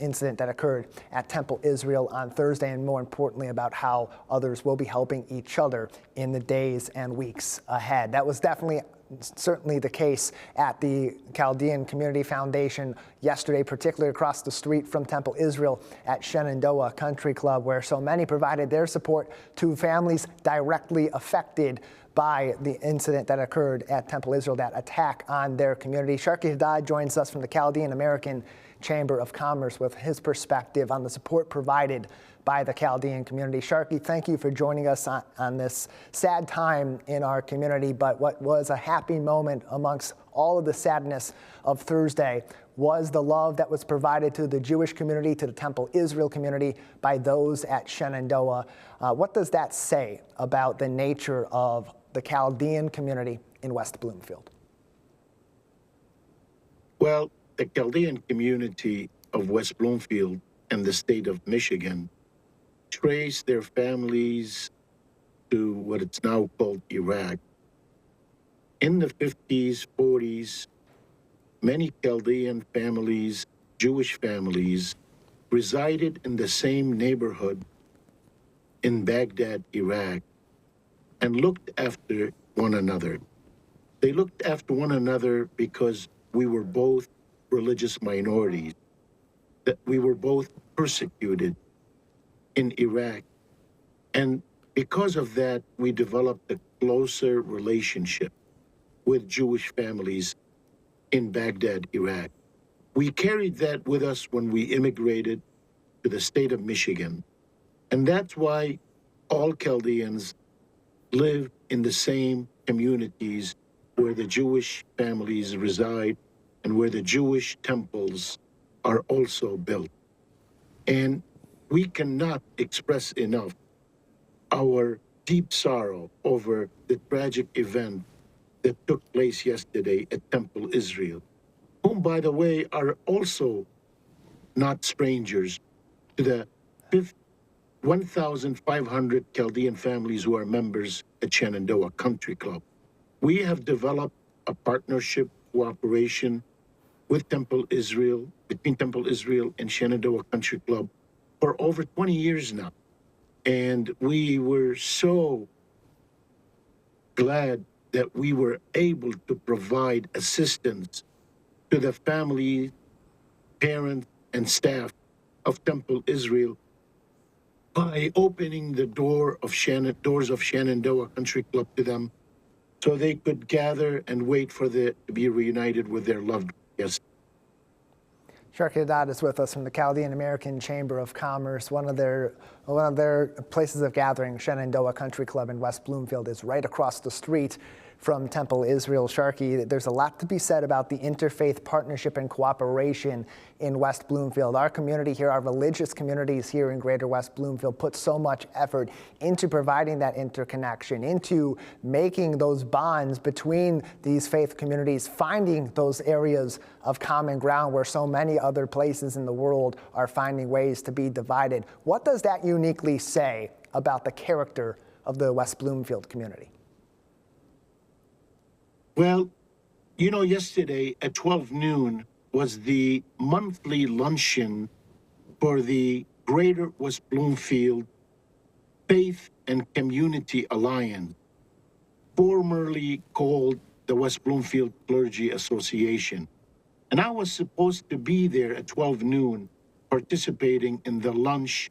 incident that occurred at Temple Israel on Thursday, and more importantly about how others will be helping each other in the days and weeks ahead. That was certainly the case at the Chaldean Community Foundation yesterday, particularly across the street from Temple Israel at Shenandoah Country Club, where so many provided their support to families directly affected by the incident that occurred at Temple Israel, that attack on their community. Sharkey Haddad joins us from the Chaldean American Chamber of Commerce with his perspective on the support provided by the Chaldean community. Sharkey, thank you for joining us on this sad time in our community, but what was a happy moment amongst all of the sadness of Thursday was the love that was provided to the Jewish community, to the Temple Israel community by those at Shenandoah. What does that say about the nature of the Chaldean community in West Bloomfield? Well, the Chaldean community of West Bloomfield and the state of Michigan trace their families to what it's now called Iraq. In the 50s, 40s, many Chaldean families, Jewish families, resided in the same neighborhood in Baghdad, Iraq, and looked after one another. They looked after one another because we were both religious minorities, that we were both persecuted in Iraq. And because of that, we developed a closer relationship with Jewish families in Baghdad, Iraq. We carried that with us when we immigrated to the state of Michigan. And that's why all Chaldeans live in the same communities where the Jewish families reside and where the Jewish temples are also built. And we cannot express enough our deep sorrow over the tragic event that took place yesterday at Temple Israel, whom, by the way, are also not strangers to the 1,500 Chaldean families who are members at Shenandoah Country Club. We have developed a partnership, cooperation with Temple Israel, between Temple Israel and Shenandoah Country Club for over 20 years now. And we were so glad that we were able to provide assistance to the family, parents, and staff of Temple Israel by opening the doors of Shenandoah Country Club to them so they could gather and wait for to be reunited with their loved ones. Sharkey Haddad is with us from the Chaldean American Chamber of Commerce. One of their places of gathering, Shenandoah Country Club in West Bloomfield, is right across the street from Temple Israel. Sharkey, there's a lot to be said about the interfaith partnership and cooperation in West Bloomfield. Our community here, our religious communities here in Greater West Bloomfield put so much effort into providing that interconnection, into making those bonds between these faith communities, finding those areas of common ground where so many other places in the world are finding ways to be divided. What does that uniquely say about the character of the West Bloomfield community? Well, you know, yesterday at 12 noon was the monthly luncheon for the Greater West Bloomfield Faith and Community Alliance, formerly called the West Bloomfield Clergy Association. And I was supposed to be there at 12 noon participating in the lunch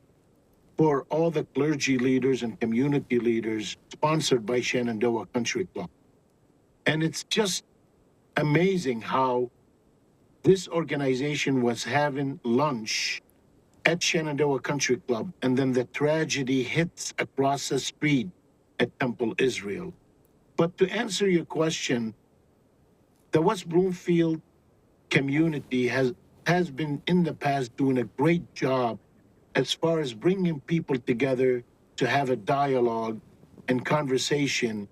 for all the clergy leaders and community leaders sponsored by Shenandoah Country Club. And it's just amazing how this organization was having lunch at Shenandoah Country Club, and then the tragedy hits across the street at Temple Israel. But to answer your question, the West Bloomfield community has been in the past doing a great job as far as bringing people together to have a dialogue and conversation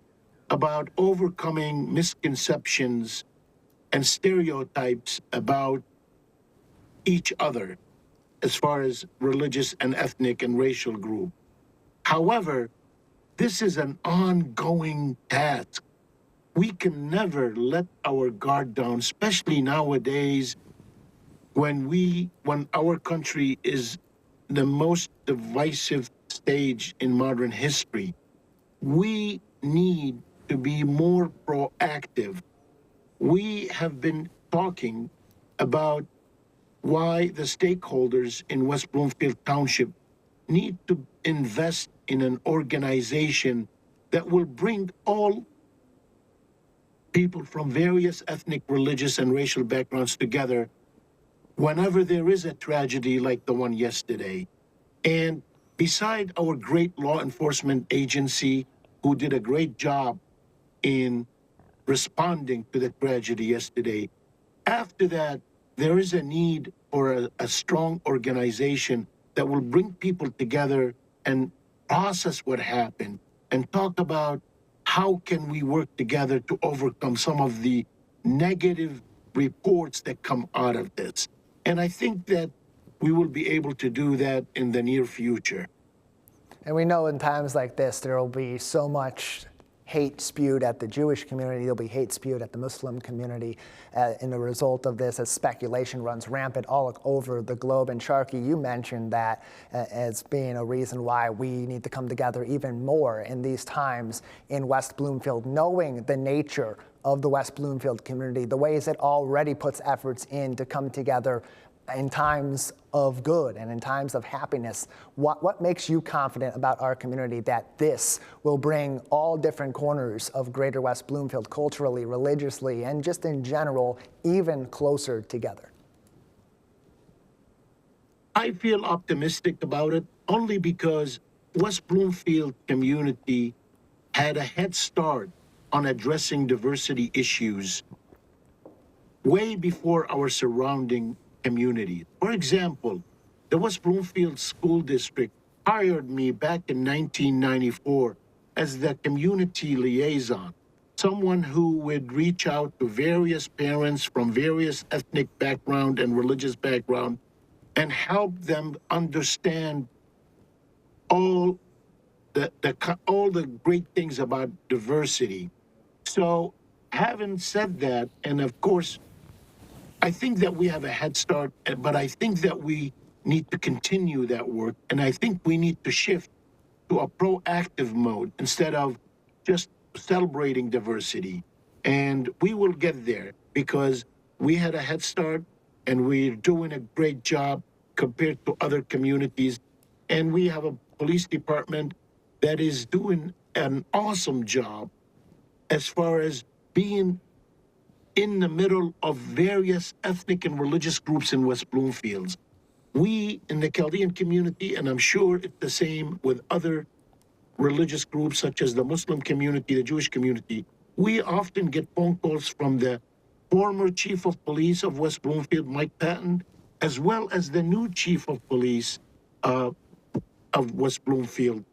about overcoming misconceptions and stereotypes about each other as far as religious and ethnic and racial group. However, this is an ongoing task. We can never let our guard down, especially nowadays when our country is the most divisive stage in modern history. We need to be more proactive. We have been talking about why the stakeholders in West Bloomfield Township need to invest in an organization that will bring all people from various ethnic, religious, and racial backgrounds together whenever there is a tragedy like the one yesterday. And beside our great law enforcement agency, who did a great job in responding to the tragedy yesterday, after that, there is a need for a strong organization that will bring people together and process what happened and talk about how can we work together to overcome some of the negative reports that come out of this. And I think that we will be able to do that in the near future. And we know in times like this, there will be so much hate spewed at the Jewish community, there'll be hate spewed at the Muslim community in the result of this, as speculation runs rampant all over the globe. And Sharky, you mentioned that as being a reason why we need to come together even more in these times in West Bloomfield, knowing the nature of the West Bloomfield community, the ways it already puts efforts in to come together in times of good and in times of happiness. What makes you confident about our community that this will bring all different corners of Greater West Bloomfield culturally, religiously, and just in general, even closer together? I feel optimistic about it only because West Bloomfield community had a head start on addressing diversity issues way before our surrounding community. For example, the West Bloomfield School District hired me back in 1994 as the community liaison, someone who would reach out to various parents from various ethnic background and religious background and help them understand all the great things about diversity. So having said that, and of course, I think that we have a head start, but I think that we need to continue that work. And I think we need to shift to a proactive mode instead of just celebrating diversity. And we will get there because we had a head start and we're doing a great job compared to other communities. And we have a police department that is doing an awesome job as far as being in the middle of various ethnic and religious groups in West Bloomfield. We in the Chaldean community, and I'm sure it's the same with other religious groups such as the Muslim community, the Jewish community, we often get phone calls from the former chief of police of West Bloomfield, Mike Patton, as well as the new chief of police of West Bloomfield,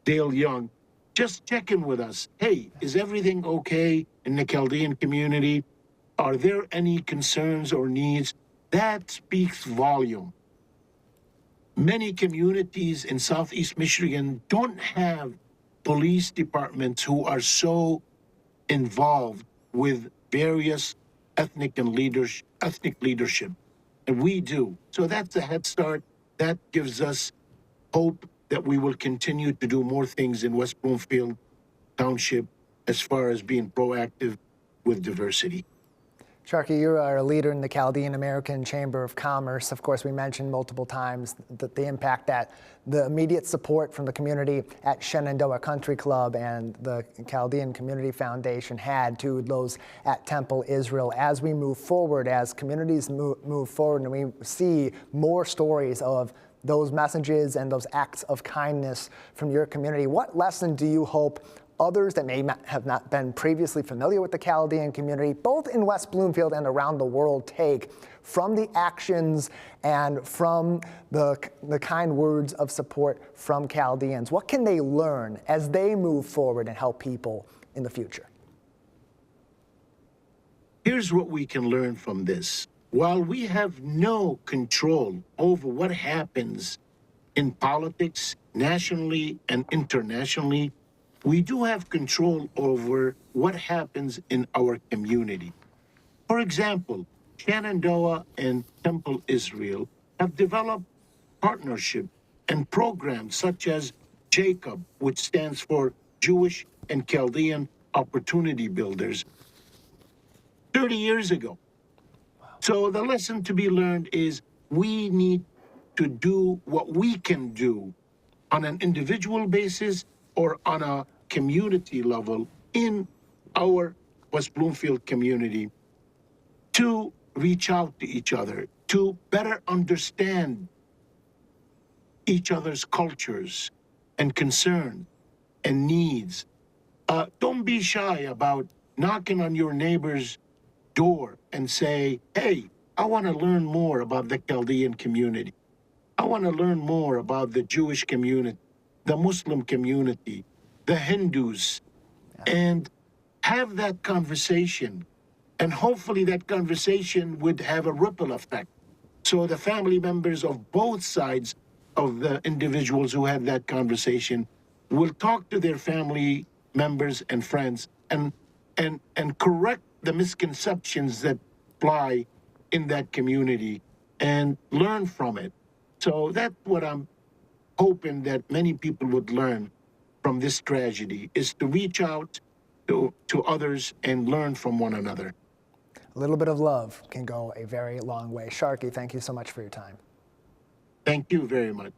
Dale Young, just checking with us. Hey, is everything okay in the Chaldean community? Are there any concerns or needs? That speaks volume. Many communities in Southeast Michigan don't have police departments who are so involved with various ethnic leadership, and we do. So that's a head start. That gives us hope that we will continue to do more things in West Bloomfield Township as far as being proactive with diversity. Sharky, you are a leader in the Chaldean American Chamber of Commerce. Of course, we mentioned multiple times the impact that the immediate support from the community at Shenandoah Country Club and the Chaldean Community Foundation had to those at Temple Israel. As we move forward, as communities move forward, and we see more stories of those messages and those acts of kindness from your community, what lesson do you hope others that may have not been previously familiar with the Chaldean community, both in West Bloomfield and around the world, take from the actions and from the kind words of support from Chaldeans? What can they learn as they move forward and help people in the future? Here's what we can learn from this. While we have no control over what happens in politics, nationally and internationally, we do have control over what happens in our community. For example, Shenandoah and Temple Israel have developed partnership and programs such as JACOB, which stands for Jewish and Chaldean Opportunity Builders, 30 years ago. So the lesson to be learned is we need to do what we can do on an individual basis or on a community level in our West Bloomfield community to reach out to each other, to better understand each other's cultures and concerns and needs. Don't be shy about knocking on your neighbor's door and say, hey, I want to learn more about the Chaldean community. I want to learn more about the Jewish community, the Muslim community, the Hindus, and have that conversation. And hopefully that conversation would have a ripple effect. So the family members of both sides of the individuals who had that conversation will talk to their family members and friends and correct the misconceptions that fly in that community and learn from it. So that's what I'm hoping that many people would learn from this tragedy, is to reach out to others and learn from one another. A little bit of love can go a very long way. Sharky, thank you so much for your time. Thank you very much.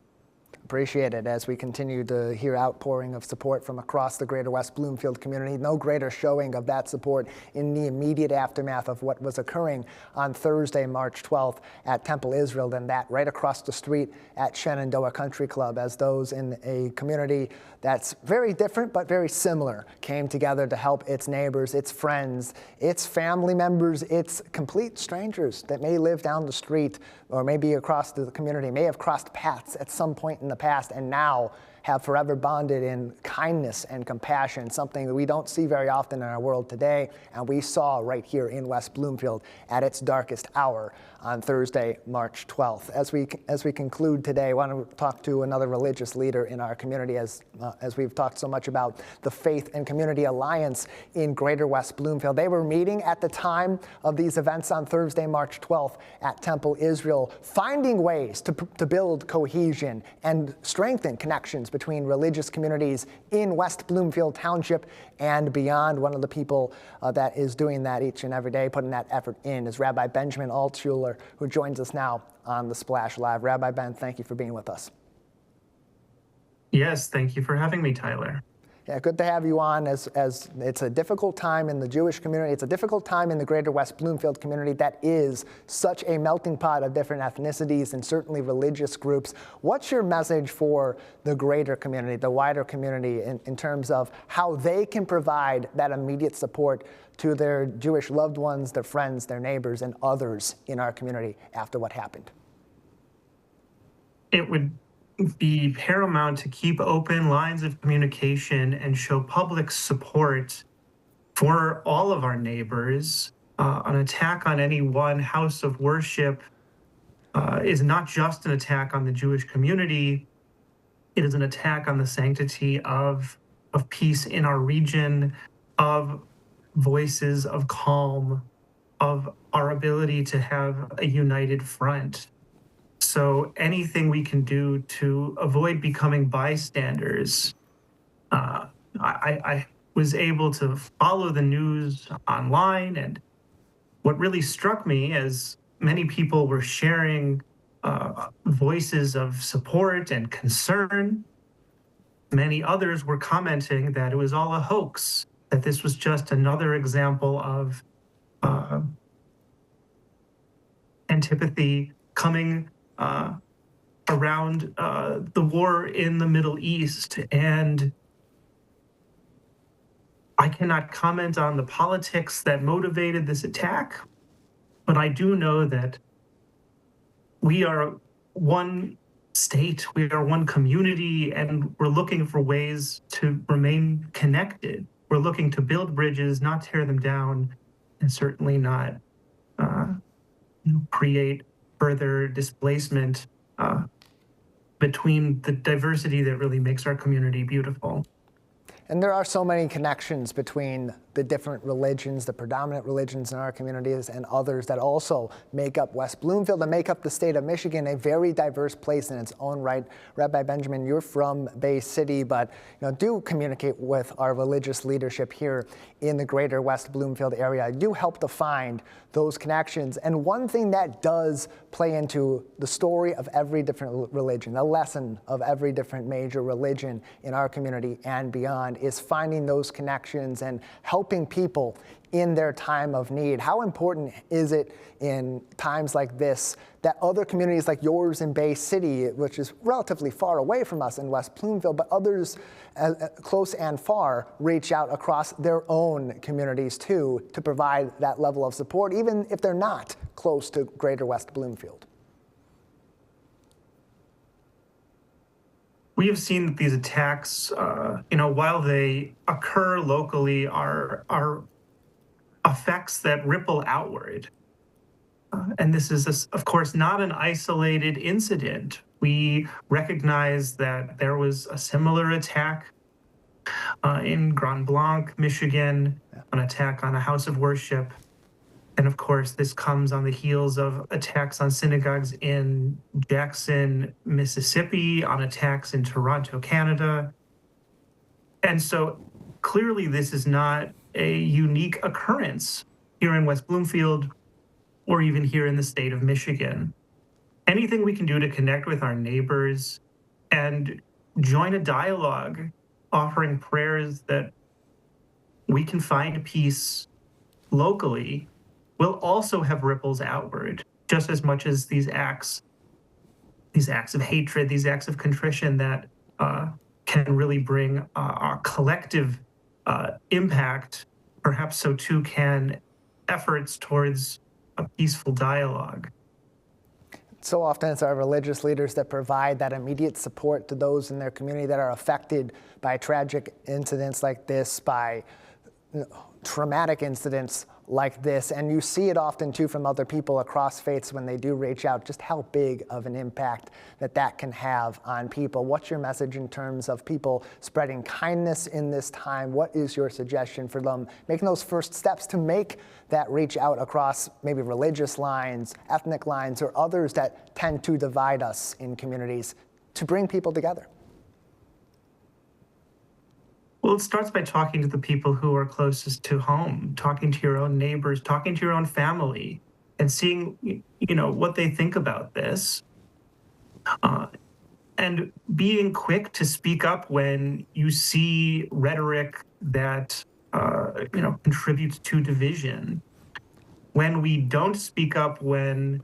Appreciate it as we continue to hear outpouring of support from across the Greater West Bloomfield community. No greater showing of that support in the immediate aftermath of what was occurring on Thursday, March 12th at Temple Israel than that right across the street at Shenandoah Country Club, as those in a community that's very different but very similar came together to help its neighbors, its friends, its family members, its complete strangers that may live down the street or maybe across the community, may have crossed paths at some point in the past and now have forever bonded in kindness and compassion, something that we don't see very often in our world today, and we saw right here in West Bloomfield at its darkest hour on Thursday, March 12th. As we conclude today, I want to talk to another religious leader in our community, as we've talked so much about the Faith and Community Alliance in Greater West Bloomfield. They were meeting at the time of these events on Thursday, March 12th at Temple Israel, finding ways to build cohesion and strengthen connections between religious communities in West Bloomfield Township and beyond. One of the people that is doing that each and every day, putting that effort in, is Rabbi Benjamin Altshuler, who joins us now on the Splash Live. Rabbi Ben, thank you for being with us. Yes, thank you for having me, Tyler. Yeah, good to have you on, as it's a difficult time in the Jewish community. It's a difficult time in the Greater West Bloomfield community that is such a melting pot of different ethnicities and certainly religious groups. What's your message for the greater community, the wider community, in terms of how they can provide that immediate support to their Jewish loved ones, their friends, their neighbors, and others in our community after what happened? It would be paramount to keep open lines of communication and show public support for all of our neighbors. An attack on any one house of worship is not just an attack on the Jewish community. It is an attack on the sanctity of peace in our region, of voices of calm, of our ability to have a united front. So anything we can do to avoid becoming bystanders. I was able to follow the news online, and what really struck me as many people were sharing voices of support and concern, many others were commenting that it was all a hoax, that this was just another example of antipathy coming around the war in the Middle East. And I cannot comment on the politics that motivated this attack, but I do know that we are one state, we are one community, and we're looking for ways to remain connected. We're looking to build bridges, not tear them down, and certainly not create further displacement between the diversity that really makes our community beautiful. And there are so many connections between the different religions, the predominant religions in our communities, and others that also make up West Bloomfield and make up the state of Michigan, a very diverse place in its own right. Rabbi Benjamin, you're from Bay City, but do communicate with our religious leadership here in the Greater West Bloomfield area. You help to find those connections. And one thing that does play into the story of every different religion, the lesson of every different major religion in our community and beyond, is finding those connections and helping people in their time of need. How important is it in times like this that other communities like yours in Bay City, which is relatively far away from us in West Bloomfield, but others close and far, reach out across their own communities too to provide that level of support, even if they're not close to Greater West Bloomfield? We have seen that these attacks, while they occur locally, are effects that ripple outward. And this is, of course, not an isolated incident. We recognize that there was a similar attack in Grand Blanc, Michigan, an attack on a house of worship. And of course, this comes on the heels of attacks on synagogues in Jackson, Mississippi, on attacks in Toronto, Canada. And so clearly, this is not a unique occurrence here in West Bloomfield or even here in the state of Michigan. Anything we can do to connect with our neighbors and join a dialogue, offering prayers that we can find peace locally, will also have ripples outward, just as much as these acts of hatred, these acts of contrition that can really bring our collective impact. Perhaps so too can efforts towards a peaceful dialogue. So often it's our religious leaders that provide that immediate support to those in their community that are affected by tragic incidents like this, by traumatic incidents like this. And you see it often too from other people across faiths when they do reach out, just how big of an impact that can have on people. What's your message in terms of people spreading kindness in this time? What is your suggestion for them making those first steps to make that reach out across maybe religious lines, ethnic lines, or others that tend to divide us in communities, to bring people together? Well, it starts by talking to the people who are closest to home, talking to your own neighbors, talking to your own family, and seeing, what they think about this. And being quick to speak up when you see rhetoric that, contributes to division. When we don't speak up, when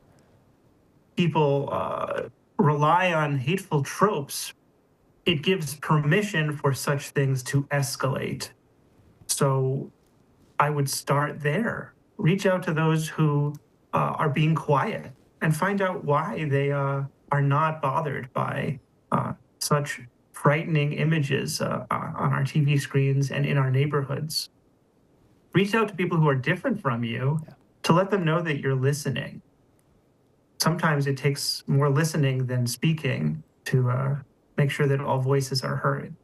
people rely on hateful tropes, it gives permission for such things to escalate. So I would start there. Reach out to those who are being quiet and find out why they are not bothered by such frightening images on our TV screens and in our neighborhoods. Reach out to people who are different from you to let them know that you're listening. Sometimes it takes more listening than speaking to make sure that all voices are heard.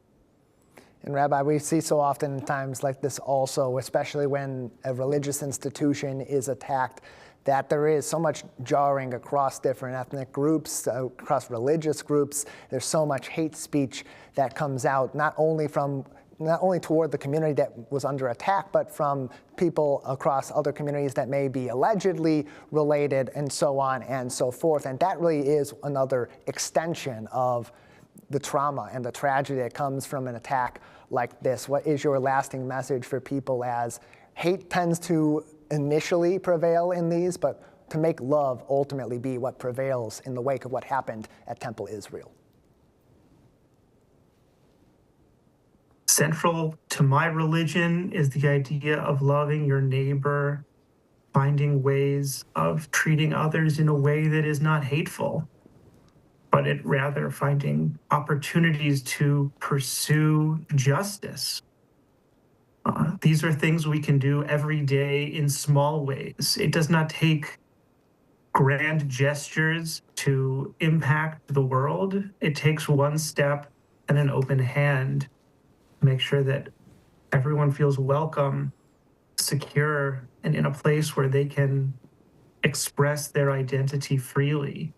And Rabbi, we see so often times like this also, especially when a religious institution is attacked, that there is so much jarring across different ethnic groups, across religious groups. There's so much hate speech that comes out, not only toward the community that was under attack, but from people across other communities that may be allegedly related, and so on and so forth. And that really is another extension of the trauma and the tragedy that comes from an attack like this. What is your lasting message for people, as hate tends to initially prevail in these, but to make love ultimately be what prevails in the wake of what happened at Temple Israel? Central to my religion is the idea of loving your neighbor, finding ways of treating others in a way that is not hateful, but it rather finding opportunities to pursue justice. These are things we can do every day in small ways. It does not take grand gestures to impact the world. It takes one step and an open hand to make sure that everyone feels welcome, secure, and in a place where they can express their identity freely.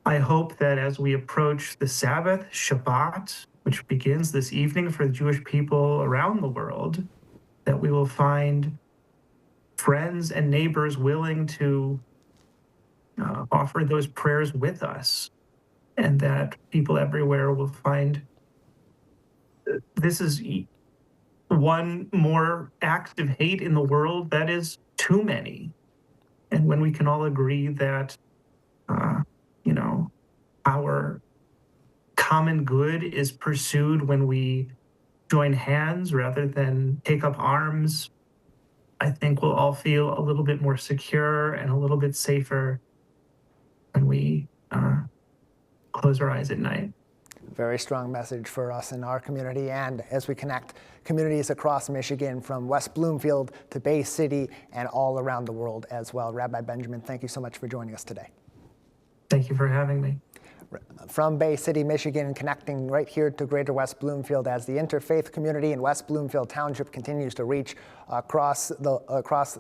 I hope that as we approach the Sabbath, Shabbat, which begins this evening for the Jewish people around the world, that we will find friends and neighbors willing to offer those prayers with us, and that people everywhere will find this is one more act of hate in the world that is too many. And when we can all agree that our common good is pursued when we join hands rather than take up arms, I think we'll all feel a little bit more secure and a little bit safer when we close our eyes at night. Very strong message for us in our community, and as we connect communities across Michigan from West Bloomfield to Bay City and all around the world as well. Rabbi Benjamin, thank you so much for joining us today. Thank you for having me. From Bay City, Michigan, connecting right here to Greater West Bloomfield as the interfaith community in West Bloomfield Township continues to reach across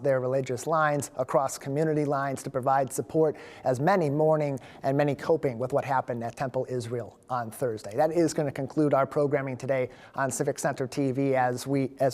their religious lines, across community lines to provide support as many mourning and many coping with what happened at Temple Israel on Thursday. That is going to conclude our programming today on Civic Center TV as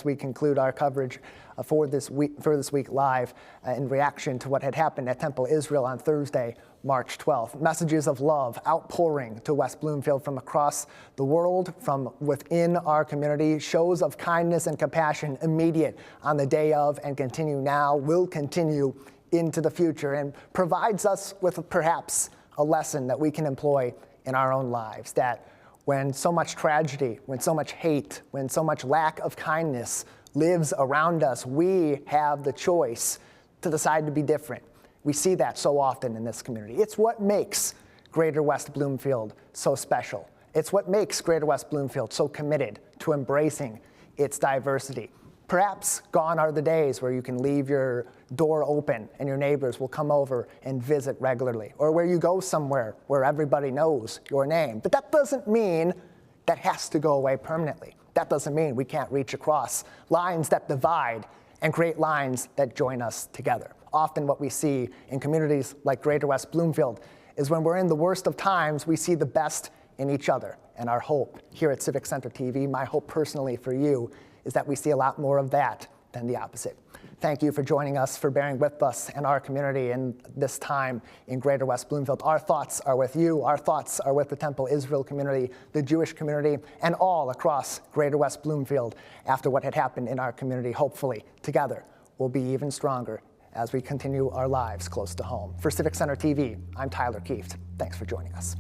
we conclude our coverage for this week live in reaction to what had happened at Temple Israel on Thursday, March 12th. Messages of love outpouring to West Bloomfield from across the world, from within our community. Shows of kindness and compassion immediate on the day of and continue now, will continue into the future, and provides us with perhaps a lesson that we can employ in our own lives, that when so much tragedy, when so much hate, when so much lack of kindness lives around us, we have the choice to decide to be different. We see that so often in this community. It's what makes Greater West Bloomfield so special. It's what makes Greater West Bloomfield so committed to embracing its diversity. Perhaps gone are the days where you can leave your door open and your neighbors will come over and visit regularly, or where you go somewhere where everybody knows your name. But that doesn't mean that has to go away permanently. That doesn't mean we can't reach across lines that divide and create lines that join us together. Often what we see in communities like Greater West Bloomfield is when we're in the worst of times, we see the best in each other. And our hope here at Civic Center TV, my hope personally for you, is that we see a lot more of that than the opposite. Thank you for joining us, for bearing with us and our community in this time in Greater West Bloomfield. Our thoughts are with you. Our thoughts are with the Temple Israel community, the Jewish community, and all across Greater West Bloomfield after what had happened in our community. Hopefully, together, we'll be even stronger as we continue our lives close to home. For Civic Center TV, I'm Tyler Kieft. Thanks for joining us.